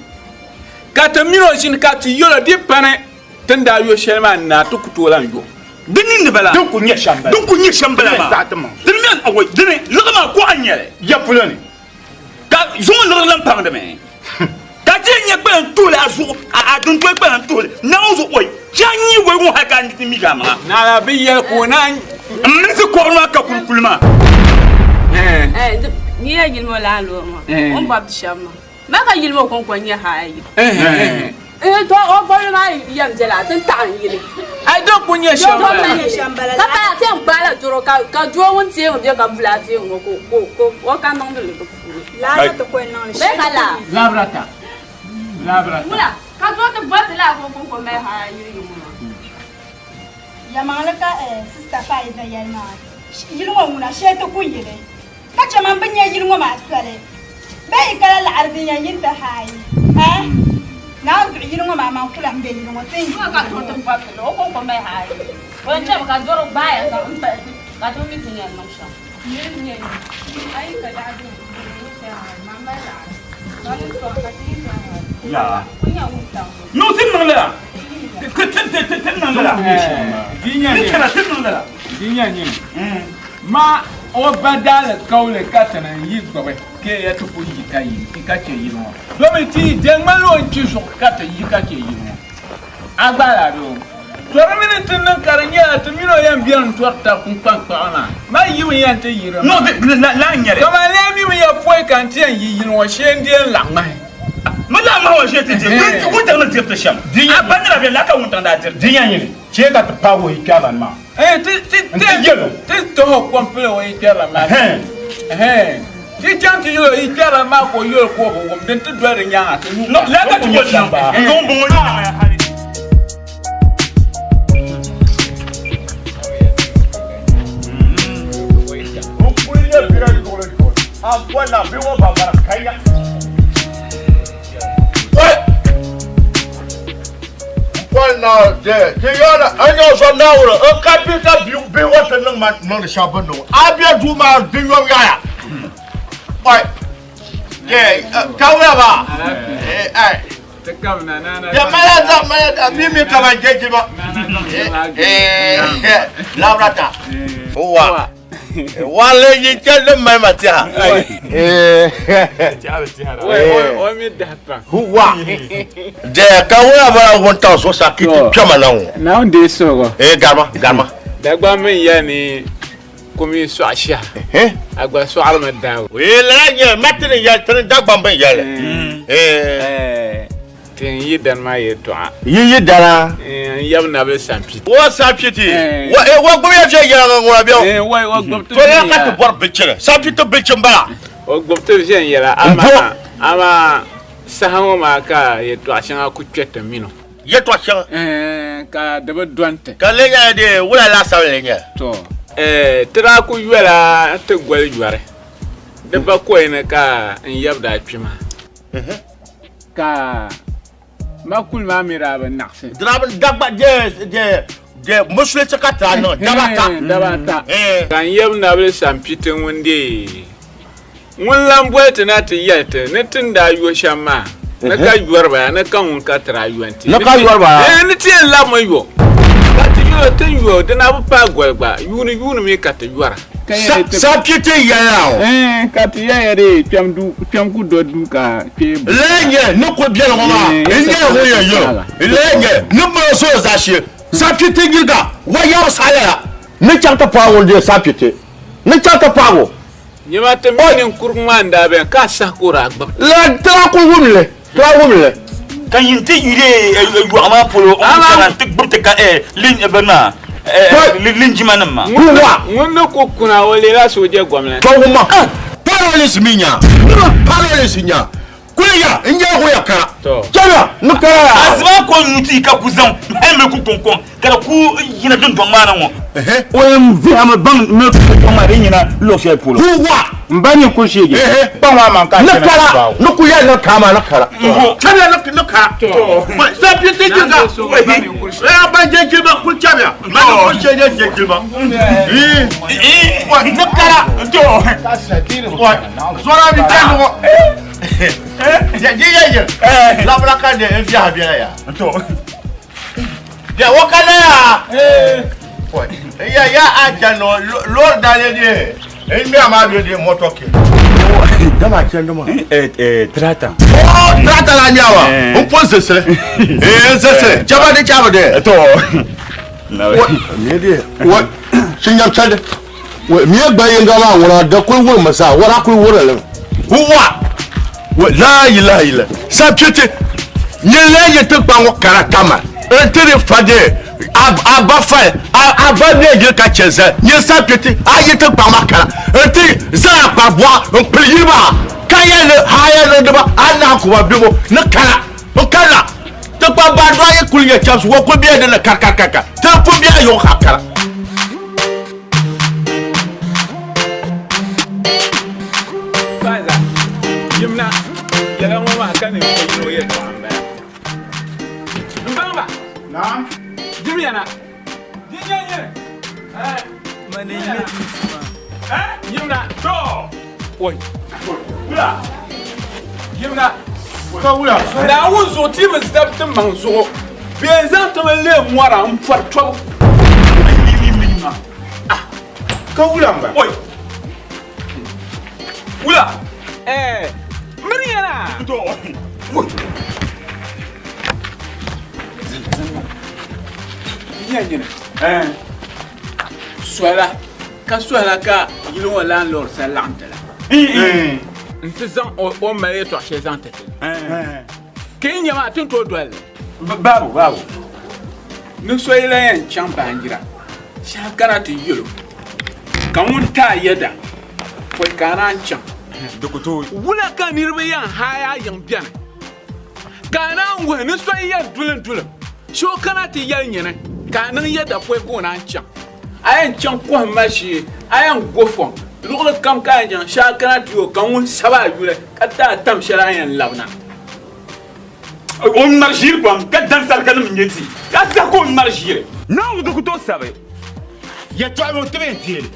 H: Catamino sin cat yola dipane, tenda yo sherman na to kutolango.
K: Dinin the bella, don't go near Shamba, don't go near Shamba. Didn't man away, didn't look at my quanya, Yapulani. Got someone little pound of me. Catching your pen tool as I don't play pen tool. Now, so wait, Johnny won't have can't see me, Gamma.
H: Now I'll be here for 9.
K: Mr. Cormac Kulma.
I: Nia yilmo la lo mo on bab shama ma ka yilmo kon kon ya hayi to o bol ma yam jela tan tan yile
H: ai do kunye shamba
I: ka pa te mbala joro ka jo won tie on dia ka bula tie on ko o ka non de ko
G: la to ko non
I: be kala
H: labrata
I: mula ka jo te bat la ko me hayi mo
G: ya malaka sister fa iza yalma yilmo muna sheto kunyele كمان بني يجرموا مع السلة بقى كلا العربية ينتهاي ها na zu yiri ngo mama kula mbe yiri ngo tin
I: ka to to pa lo ko ko mai hai ko nje ka doro baya sa mpa ka to mi tinya no sha ni ai ka da du mama la wani so ka ti
K: ya
I: kunya unta
K: no tin nan la tin nan la
H: dinya ni ma o badal kaule katana yi gbabe ke ya to yi kai ka ce yi no do mi ti de malo nti so kata yi ka ce yi no agbara do to remini tin nan karanya to mino yan biyan torta kun pan na ma yi wi yan te yi no
K: la nyere
H: to ma le mi ya foi kan ti yan yi no shendien la mai
K: mala ma wa shete je wuta na tirta sham abandra be la ka wuta da tir
A: dinya yini che ka ta pago yi kala ma
H: ti to komple o ikela ma ti chanti yo ikela ma ko yo ko ko den ti dwere nya atu
K: no la ka ti yo ba no bo yo
A: Buena, vivo para caña. Buena, Tiana, I know some now. A capital be what the man, not the sharp no. I be a duma, do your guy. Why? Yeah, however,
H: the governor,
A: the man, come and get him up. Labrata. Oh, one lady tell them my matia. Who what? There can we have 1,000 was a kid come along.
H: Nowadays, so,
A: Gamma.
H: That one me yani come so asha. I go so alma down.
A: Well, I met in your turn dog bumping yellow.
H: Ten ye than my to
A: Ye dara.
H: You have never sampit.
A: What's up, Kitty? What go you young?
H: Why walk up to
A: the board picture? Something to bitch and bar.
H: Or go to the yellow. Ama Sahomaka, yet to Ashana could check the mino.
A: Yet what young?
H: Ka double duante.
A: Kalega de what I last hour.
H: So, Teraku, you are to well you are. The Bako in a car and you have that chima. Ka Makul Mamira and Naxi.
A: Drabble Dabba, the Muslim Catano, Dabata.
H: Can you never some Peter one day? One lamb wet and at yet, nothing that you shama. Naka you are by an account catra you went.
A: Naka you are by
H: anything love you. But you think you are the Napa Guelba, you make at the Yuara.
A: Sapiti yao.
H: Katia, Piam good duca.
A: Lenge, no could be a woman. Lenge, no more so as she. Sapiti Giga, why your sire? No chapter power, dear Sapiti. No chapter power.
H: You might have been in Kurmanda and Kasakura.
A: Let Trawumle.
K: Can you think you are a polo? I take Buteka, Lin Ebena. Linjimanama.
H: Mundo Kukuna, Oleras with your government.
A: Paralysis Minya. Paralysis. Kuya, in your way. Jana, look at
K: as well. Call you take up with them. I'm a cook. Karaku, you don't do man.
A: When I'm a bang milk from Marina, look at Pulu. Who what? Banyo Kushi. Pama, look, we are not come and look at. Can I look at? Stop you thinking that. By Jacob Kuchavia. No, Jacob. What? Look at that's a deal. What? So I'm telling you. Labraka de Evia Bia. Yeah, what can I? Yeah, I can know Lord Daniel. And me, I'm out with the motor. Dama Chandoma.
K: Trata.
A: Oh, Trata Lanyawa. Who was this? Yes, Jabba Jabba at all. What? Singam said, me buying Gala when I don't know Massa. What I could worry. Who what? La ilaha sapete nyele to pa wo karatama entere fade abafa abane je ka cheze nye sapete ayete pa makara enti za pa boa mpriyiba kayele hayele deba ana ko bibo ne kala to pa ba do aye kulye chaps wo ko biye de na kakakaka te fu biya yo hakara
K: Naam.
H: Jimiana. Jinyanye. Yimna.
K: To.
H: Oi.
K: Wula.
H: Yimna.
K: Ka wula.
H: Na wuzo ti me zdab te manzo. Bienzan te me le mwara mfar to.
K: Ka wula mba.
H: Oi. Wula. Miriana.
K: To.
H: Jinyanye. Swala. Ka swala ka yilo wala lor salantela. Ntizan o mare to chez antete. Kenya ma tun to dwell.
K: Babu.
H: Nu soyela yan champa angira. Shakara ti yolo. Kamun ta yada. Foi karan cham.
K: Dokuto.
H: Wula kan nirbe yan haya yan bian. Kana we nu soyya dulen. Sho kana ti yan nyene. Kanan yada foi ko nan cham. Ayan cham ko mashi. Ayan gofon. Lugla kam ka jan shakara ti yo kan saba yule. Kata tam shara yan labna.
K: On marchir bam ka dan sal kan mnyeti. Ka sa ko marchir. Non dokuto sabe. Ya to amo tebe tiele.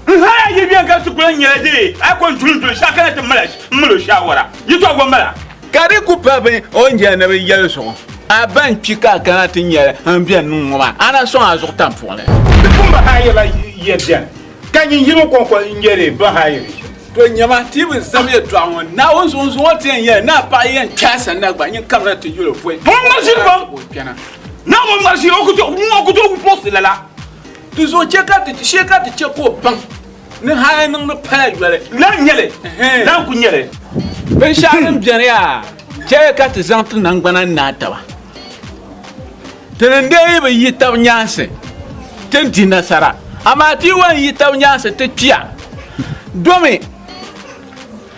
K: Ha ya bien ka su ko nyele de. A ko tulun shakara te malash. Mulo shawara. Yi to go mala.
H: Kari ku pabe onje na be yele so. Aban pika kana tinyele ambia numa. Ana so azok tam fole.
K: Kumba ha ya la ye bien. Kan yin yimo ko nyele ba ha ya.
H: To nyama ti bi zamye to awon na wonzo woten ye na pa ye chasa na gba yin kamera to yolo fwe.
K: Mon marchir bam. Na mon marchir o ko to poste la la.
H: Tu zo cheka ti cheko pan. Ni ha nang no pa yele.
K: Na nyele. Na ku nyele.
H: Ben sharan bian ya. Cheka ti zantu nang bana na tawa. Tenende be yitaw nyanse. Ten dinasara. Amati wan yitaw nyanse te tia. Domi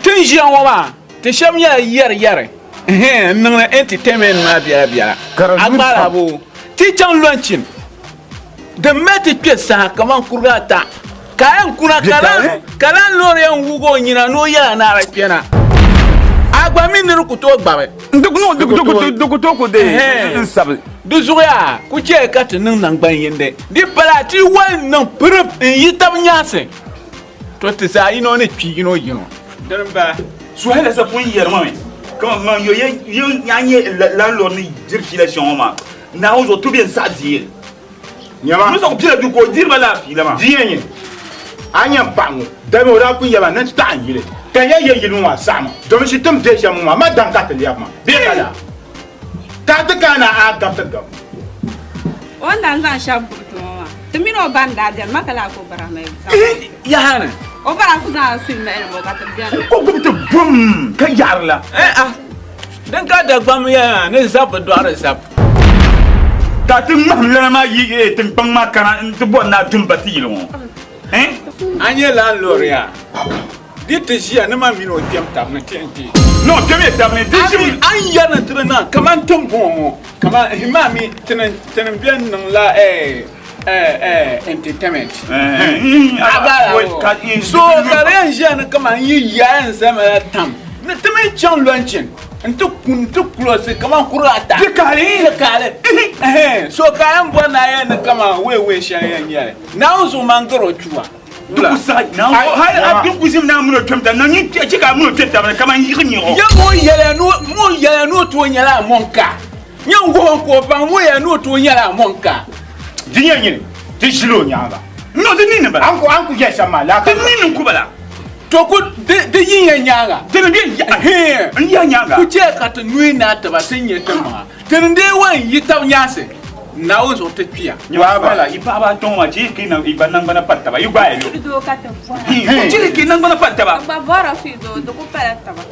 H: tin jian wama te sham ya yer nang na entertainment ma biara amara bo ti chan lunchin de meti piesa kaman kurata kayan kuna kalan lore yan wugo nyina no ya na ra piana agba min ni ku to gbabe
K: dokuto ko de sabe
H: du zuya ku che kat nang ban yende di palati wan nang prup yitam nyase to te sa ino ne twi ino yino
K: Derba, suhela sa pun yer mame. Comme man yo nyanye landlord ni circulation ma. Na ozo tout bien ça dire. Nyama. Nous on pile du ko dire bala fi la ma.
A: Dienye. Anya pango. Dame ora ku yaba nan ta yile. Kan ya ye yilu wa sama. Donc je tombe déjà moi ma dans quatre liap ma. Bien là. Ta de kana a gapta gap.
I: On dan zan shabu to ma. Tumino banda jar makala ko barama.
H: Ya hana.
I: O bara ku zan filme mo ka tabian.
K: Ko gumte bum ka yar la.
H: Dan ka da gbam ya ne zap do ara zap.
K: Ta tin mam la ma yi tin pang ma kana to bon na tum batil mo.
H: Anye la loria. Dit jia ne ma mino tiam tam na tenti.
K: Non, keme tam ne dit.
H: Anya na trena kaman tum bon. Kama himami tenen bien nang la entertainment. So karen jana kama yi yan sama tam. Ne teme chan lunchin. Ntu close kama kurata. Kale. So kayan bona yan kama we shan yan yare. Na uzo mangoro chua.
K: Duku sa na ha duku zim na muno twemta na nyi chika muno twemta kama yi ni ho.
H: Ya mo yele no to nyala monka. Nyango ko ba mo ya no to nyala monka.
A: Dienye. Ti shilo nyanga.
K: No de nini bala.
A: Anku ya shama la.
K: De nini ku bala.
H: To ko de yin nyanga.
K: De bien ya nyanga.
H: Ku che ka to nui na ta ba senye ta ma. Tende wan yitaw nyase. Na wo so te pia.
K: Wa bala ipa ba ton wa ji ki na iba nang bana patta ba yu ba yo.
I: Do ka ta fo.
K: Ji ki nang bana patta ba.
I: Ba bora fi do ko pera ta ba.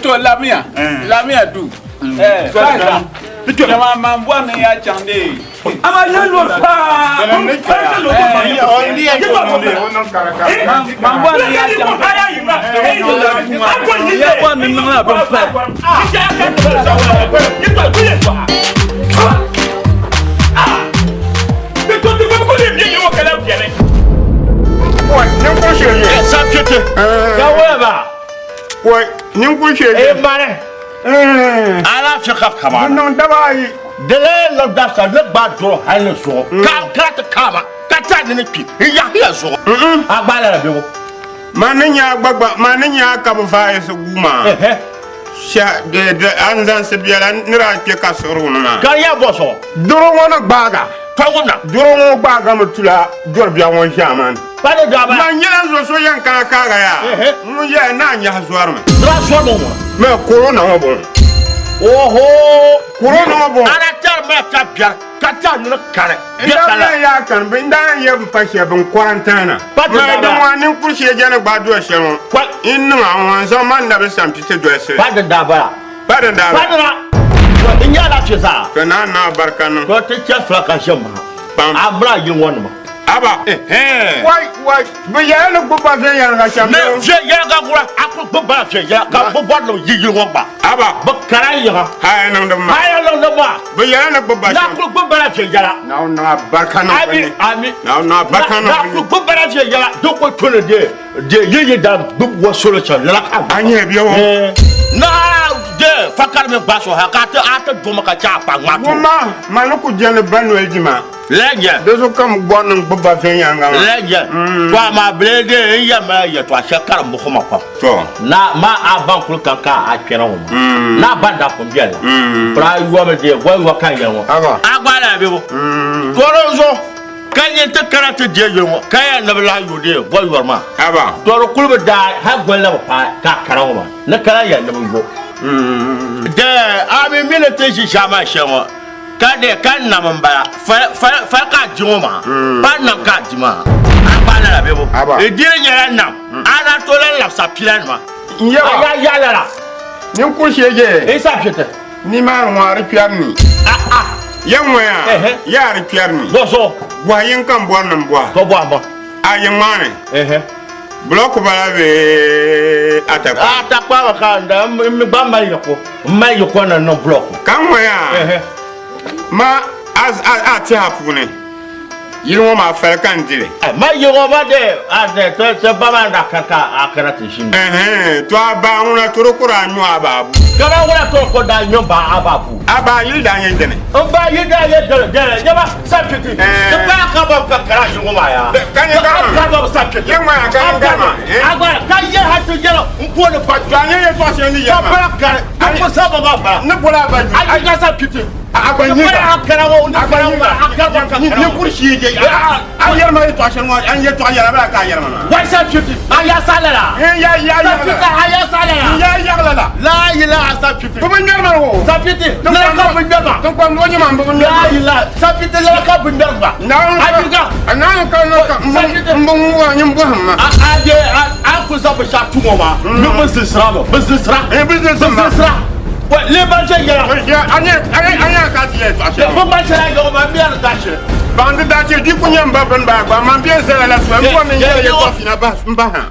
H: To lamia du. Fasa.
K: Pitu
H: ma mbwana ya chande.
K: Ama lalo pa.
A: Only I don't karaka.
H: Mbwana ya chande. Ya kwa nina bampa.
A: Ouais, ni couché. Eh, bare.
K: ala fi ka kama
E: non dabai
K: de la da sa le ba do hal so ka kama ka ta ni pi ya so agbala la be
E: mananya gbagba mananya ka bu fa so guma sha de anzan se biala nira ke ka soro na
K: ka ya boso
E: doro wona gbaga
K: tawuna
E: doro wona gbaga mutula jor biya won shaman
K: Pada daba.
E: Manjela so yang kaka ya. Mu ya na nya hasuar me.
K: Dra so mo.
E: Me corona mo bon.
K: Oho,
E: corona mo bon.
K: Ana tar me ka bia. Ka ta no kare.
E: Ida ya kan binda ya pa she ben quarantena. Me da mo anin kurshi je na gbadu she mo.
K: Kwa
E: innu awon so man da be sam pite do se.
K: Pada daba.
E: Pada daba.
K: Pada inya la cheza.
E: Kana na barkanu.
K: Ko te che fra ka shema. Abra yin won ma.
E: Aba wai be ya no gboba fe ya ga cham
K: me fe ya ga gura akko gboba fe ya ka gboba no yi won ba
E: aba
K: ba kara ya
E: ha no ndama
K: ha no ndama
E: be ya no gboba
K: na ko gboba fe ya
E: na barkanu
K: ami
E: na barkanu
K: na ko gboba fe ya do ko tone de yi da gbobo solo cha la ka
E: anye bi wo
K: na de fakar me baso ha ka ta ata do maka cha pa ngatu
E: ma no ku jene banwel jima
K: Legend.
E: Dozo kam gwanin bubba fe yanga.
K: Legend. Toi ma blede ya ma ya toi shakar mo khoma kwa.
E: To.
K: Na ma aban kul kanka a kera wo. Na banda ko biela. Pra yo me de wa kan ya wo. Agba la be wo. Torozo kanyen te karate de yo wo. Kaya na bla yo de boy warma.
E: Aba.
K: Toro kul be da ha golla pa ka kara wo. Na kara ya na yo. De ami milite ji jama shewo. Kade kan namamba fa ka joma pa nam ka jima abana la bebo e dire nyara nam ana to la sa pilan ma ya la
E: ni ku sheje
K: e sa pete
E: ni ma ngwari piarni yamwa ya ri piarni
K: boso
E: bwa yin kan bwa nam bwa
K: ko bwa ba
E: ayin mane block bala be
K: atakwa wa ka nda mi ba mai ko na no block
E: kan wa ya ma ati hapune yiro ma fa kan dire
K: ma yiro ma de te ba ma da kaka akara te shin
E: to aba una toro kura nyu ababu
K: kara wala to ko da nyu ba ababu
E: aba yi da yen dene
K: on ba yi da ye dele jaba sapiti te ba ka ba kara yiro ma ya
E: kan ye
K: ka ba sapiti
E: ye ma kan ma
K: agora ka ye ha to jelo mpo ne pa
E: janye ye to se ni ya
K: ba ka ko sa ba
E: ne bola ba
K: ai ka sapiti
E: agbanyi
K: akara wo ni akara
E: ni kurshi je an yar mai to ashen an ye to yara ba ka yar mana
K: wai sapiti aya salala
E: ya
K: sapiti aya salala
E: ya
K: la ilaha sapiti
E: ko ban yar mana wo
K: sapiti la ka bin ba
E: to ko no nyama ban
K: la ilaha sapiti la ka bin ba
E: na ka mbon wa nyim bo hamma
K: ade a ku za ba sha tumo ma ni business ra business ra les banques
E: anya ka tiye to ashe
K: ko ba sha ga ma biya ta shi
E: bande da ce di kunya mbaban ba ba man biya sala la so ko men ye ko fina ba mba ha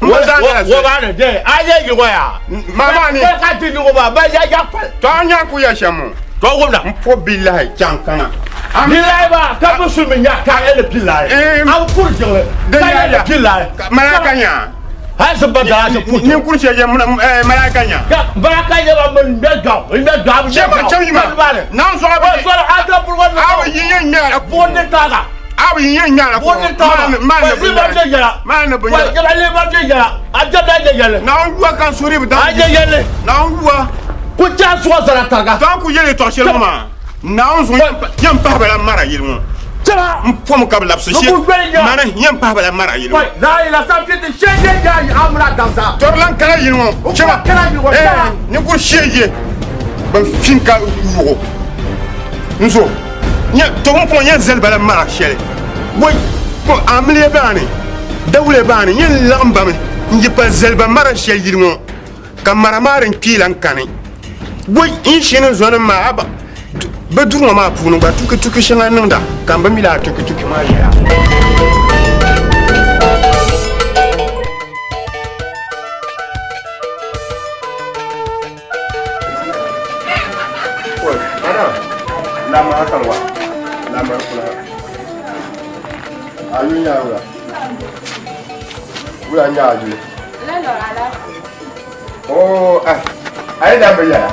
K: wo ba ne de aye yi waya
E: mama ni
K: ka ti ni wo ba ya fa
E: to anya ku ya shemu
K: to wo na
E: mpo billahi jankana
K: billahi ba ka bu su min ya ka ele billahi am kur jole
E: de ya
K: billahi
E: malaka nya
K: ha se ba da se
E: ni kurshi je malaka nya
K: malaka nya ba mun be ga
E: chema chema na so ba
K: so ha do bur won
E: aw yin nya
K: bo ne taga
E: aw yin nya
K: bo ne taga ma ne bu wa jala le ba je ya ajada je ya
E: na ngwa kan suri bu da
K: aje yele
E: na ngwa
K: ku cha so zara taga
E: ta ku yele to shelo ma na on yam pa bala mara yirmo
K: tara
E: mpom kabla su shi mana yam pa bala mara yirmo
K: la ila sapiti sheje ya amra danza
E: torlan kala yirmo chema ni ku sheje ban finka yugo nzo nya to mo nya zel bala mara shele boy ko amle bani dawle bani yin lamba me nji pa zel ba mara shele yirmo kamara marin kilan kane boy in shine zona ma aba beduruma ma punu ba tuki shanga nunda kamba mila tuki ma ya lama akalwa lama kula ayunya ula nyaji
I: Lelo ala.
E: oh ai da bayara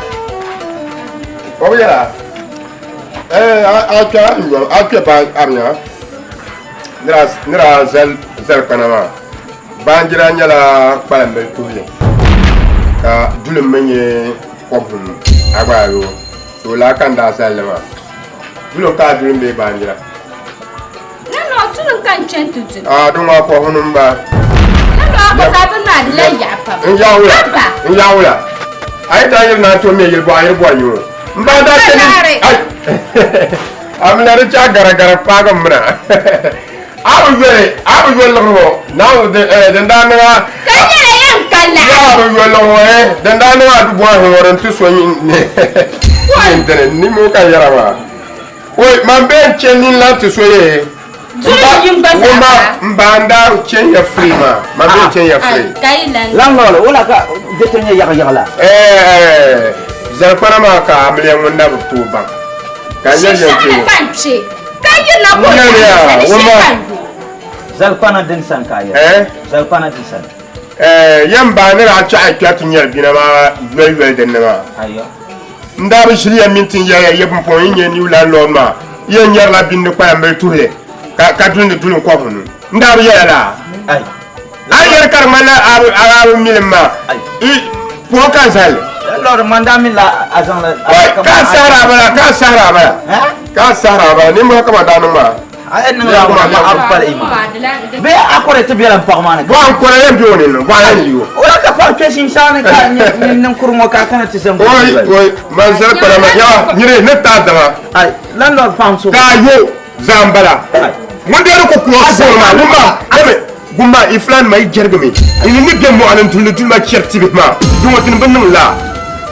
E: o bayara a ke ba arnya nira zal kanama banjira nyala palambe tuye ka dulum menye kobun agbayo so la kanda salama dulo ka dulum be banjira
I: no tulun kan centutu
E: dum ko honum ba
I: no ko sabun na dile ya pa
E: yawula ay da yel na to me yel bo ay bo yo mba da tele ay amna ri cha gara pa ga mra abu yo lo now the ndana
I: kanyere yan kala
E: abu yo lo the ndana du bo ho ron tu so ni mo ka yara ma oi man ben chenin la tu so ye mbanda chenya free ma ben chenya free
J: langolo wala ka detenya yaga
E: zar para ma ka amle wanda bu ba ka yanya
I: ce kayina ko
J: zalpana din san kaya zalpana din san
E: yamba ne ra cha kwatu nyar bina ma wel den ma
J: ayo
E: ndaru shiriya mintin ya yebun po yin ni ula lo ma yen nyar la bin ko ambe tuhe ka dun dun ko hunu ndaru ya la ay yer karmala aru milma i po ka sal
J: lor mandami la azan la
E: ka sara bala ni mo kama danu ma
J: ay nan la ma appal ima be akore to biela parmane
E: bo akore yem joni no ba yan yo
J: wala ka fa kesin sana ka ni nan kurmo ka kana ti sem
E: oi man zar para ma ya nyire ne ta dama
J: ay lan lor pamso
E: ka yo zambala mun de ko ko so ma gumba iflan mai jergame ini ni gemo anan tulma cherti be ma dum tin banum la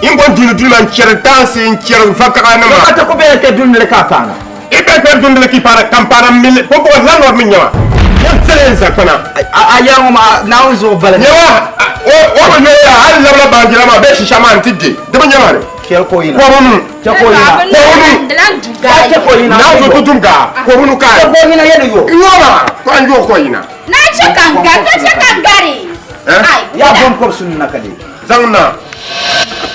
E: in gon tulma cherta sin cher fakka na ma
J: ta ko be ke dun le ka pana
E: ibe ko dun le ki para campana mil ko ko lan war min nyawa yan selen sa kana
J: ayawo ma nawzo bala
E: nyawa o no ya hal la banjira ma be shisha man tidde de ba nyawa
J: kel ko ina
E: ko ina nawzo tutumga ko hunu ka
J: ko ina yelo yo
E: yoma ko anjo ko ina
I: na ce kankare
J: ai ya bon ko sunna kadi
E: zangna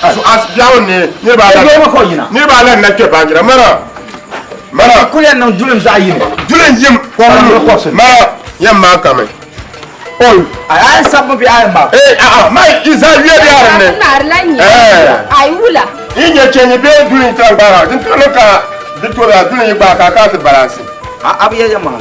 E: as biawo ne ba la
J: ko ina
E: ni ba la na ke banjira mara
J: kulen no dulum zayin
E: dulum yim ko mara yamma kame ol
J: ay sabbu bi ay ma
E: mai isa wiye bi arne
I: ay wula
E: inye chenye be dulum tan bara din to ka ditora dulum ba ka ka balance
J: ab ye yamma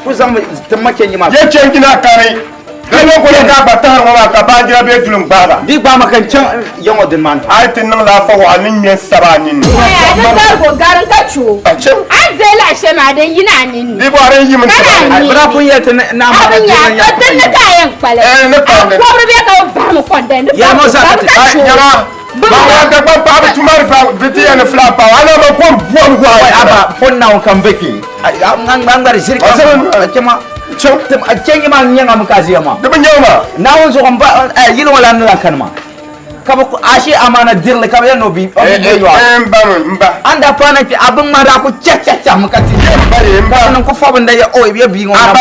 J: ko zama tamma kenyi ma
E: ye chengi na kare dan ko le ka batar wa ka banjira be dulum baba
J: di ba makan can yango din man
E: ay tin nan la fa wa nin ne sabanin
I: ya da go garan ka chu an zai la she ma dan yina nin
E: di ba ran yi mun
J: bra fun ye tin na ma da
I: ya dan na kayan kwale
E: na kwale
I: ko be ka ba mu kwanda ne
J: ya mo sa ka
E: yara ba wa ka ba tumar ba biti ya na flapa wala ma ko buwa
J: wai aba fon na on kan beki an bar shirka kema choktem akenyi ma nyanga mukazi ma
E: da ban yawa
J: na won so ba yilo wala na kan ma kaba ashe amana dirle kaba yano bi
E: mba
J: anda pana ki abun ma da ku cha mukati
E: bare mba
J: nan ko fobin da ya o bi bi ngona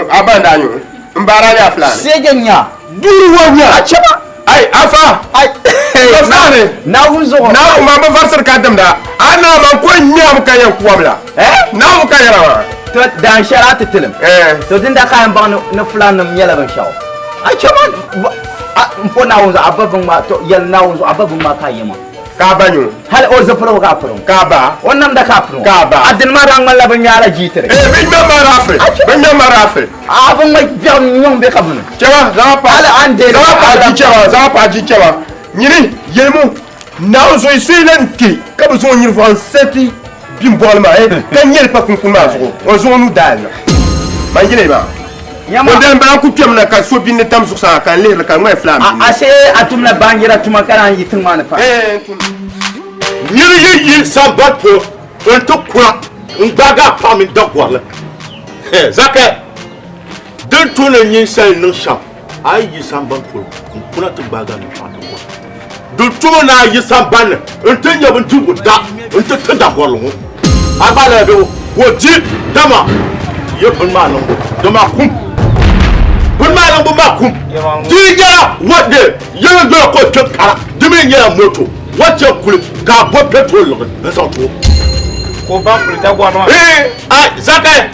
E: abanda nyu mbara ya flan
J: sejenya
E: duru wonya
J: achaba
E: ai afa ai
J: na wunzo
E: na ma ba farsar kadam da ana ma ko nyam kayan kuwamla na mu kayara
J: to dan sharata tilim to din da kayan ba na fulan nan yala ban shawo a chama mpo na wunzo ababun ma to yal na wunzo ababun ma kayan ma
E: ka banyo
J: hal o zafro ka pro
E: ka ba
J: wannan da ka pro
E: ka ba
J: adin ma ran malla ban yara jitere
E: bin ma rafel
J: abun ma biyan nyon be ka bun
E: cewa za pa
J: ala ande
E: za pa ji cewa nyiri yemu na wunzo isilenti ka bu zo nyiri fon seti bimbolma kan yel pa kun ma zo o zo nu dal ma yele ba
J: yama
E: o den ba ku temna ka so bin tam su sa kan le ka mai flam
J: ase atumna bangira tuma kan yi tuma na pa
E: nyiri yi sa bato on to kwa ngaga pa min dogwala zaka den to na yin sai no sha ai yi san ban ko kuna to baga mi pa to do to na yi san ban on to yabun tu da on to tanda kwalo abala be wo ji dama ye pun ma no dama kum pun ma no ba kum ji ja what de ye go ko to kara di me nya moto what you could ka bo petrol no so to
F: ko ba ku da gwa no
E: Zaka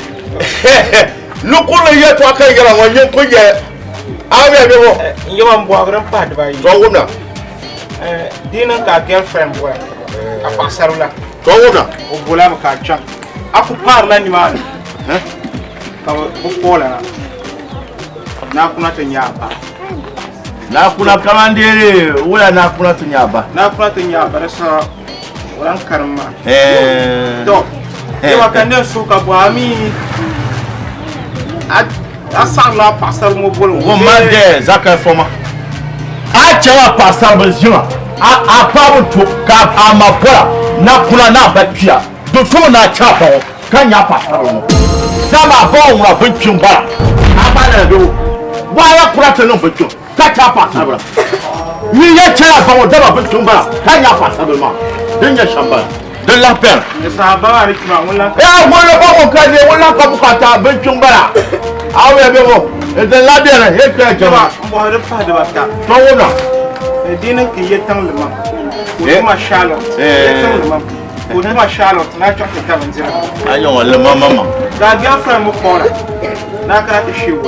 E: no ko le ye to aka yara wonye ko ye awe be wo
F: yima mbo agran pa de bayi
E: to wona
F: dina ka girlfriend boy a pasarula
E: to wona
F: o bola ma ka chan aku parla ni ma ka bu kola na kuna tanyaba
E: na kuna kamandere wala na kuna tanyaba
F: rasa orang karma to yewa kande suka bwami asala pasal mo bolo
E: wo mande Zaka foma a chawa pasal bezima a pa to ka amapola na kuna na bakia do so na chapa kanya pasal no sama bon wa bunchum bara abana do waya kura tano bunchum ka chapa pasal ni ya chapa bon da bunchum bara kanya pasal ma dinya shamba de la peur
F: sahaba arikma wala
E: wala ko kade wala ka bukata bunchum bara awe bebo de la biere he ka jama
F: mo hare pa de bata
E: to wona
F: dina ki yetan lema ko ma shalo yetan lema ko ma shalo na chaka ta banzira
E: ayo wala mama
F: da girlfriend mo kora na ka ta shiwo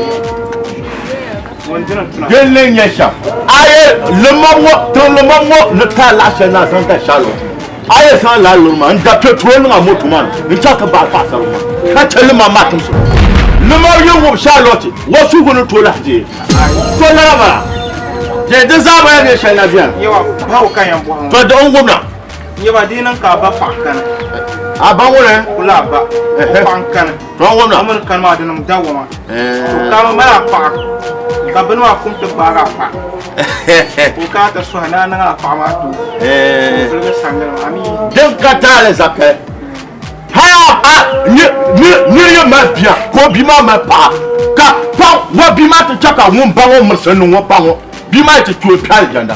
F: wondina tuna
E: gelen yesha aye le mamo le ta la chena santa shalo aye san la lurma nda petrol nga motuman ni chaka ba pasa ka tele mama tumso le mo yo wo Charlotte wo su ko no tola je tola ba je de za ba ne shana biya
F: yawa ba o kan yan bo
E: to don gumna
F: yawa dinan ka ba fakana
E: aba wona
F: kula ba fakana
E: don gumna
F: amur kan ma dinam dawo ma to ka ma fa ka bin ma kum to ba ga fa ko ka ta so hana na fa ma to fulga sangal ami
E: den ka ta le Zaka ni ma bien ko bima ma pa ka pa wa bima to chaka won ba won mursanu won pa won bima to tuo pal janda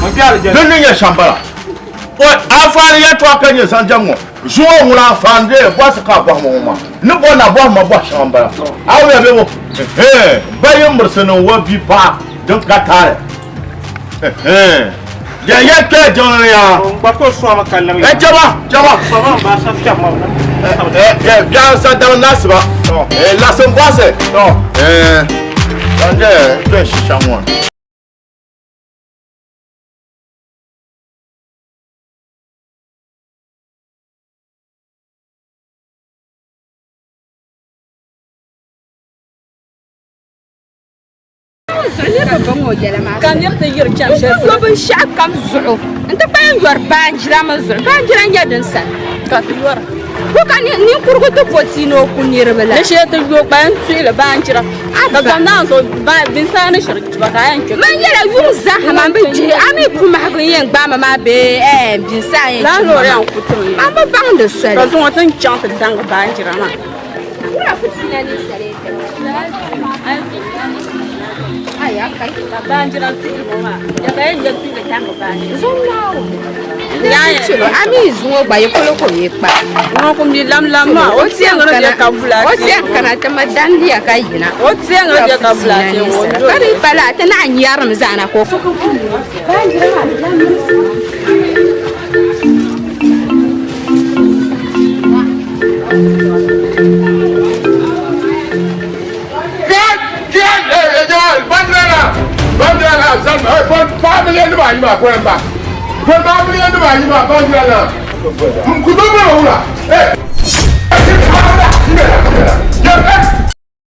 F: mo pal janda
E: den ya shambara o afani ya to aka nye sanjango zo wura afande boss ka ba mo ma ni bo na bo ma bo shambara awu ya be wo bayin mursanu wa bi pa den ka tare ya ke jonya
F: ba ko so ma kallam
E: jaba
F: so ba sa fiya ma
E: bien ça dans nasba la semboise non tu es chicha moi
I: كان يغير كم شيء لو بالشعب كم زعو انت بانجور بانجرا ما زعو بانجرا يدن سن كاتيور وكان نيكور كنت بوتينو كنير بلا ليش يتجو بان سيل بانجرا هذا ناس بنسان شرك بكاين ما يلا يوزا ما بيجي امي كم حقين بام ما بي بنسان لا لو يان كتر ما بان ده سل كازو وتن جانت دان بانجرا ما ولا فتنا لي سريت ya kai banjira tiri mama ya kai ya tiri tango banjira zonao ya chilo ami zuo ba yekolo ko yepa no ko mi lam ma o tianga ya kabula o tianga kana ta madandi ya kai yina o tianga ya kabula te wondo bari bala ta na nyar mzana ko fuku banjira ma lam
E: Bandela zama bon family ni ba yima ko emba ko family ni ba yima bandela mkudomo wura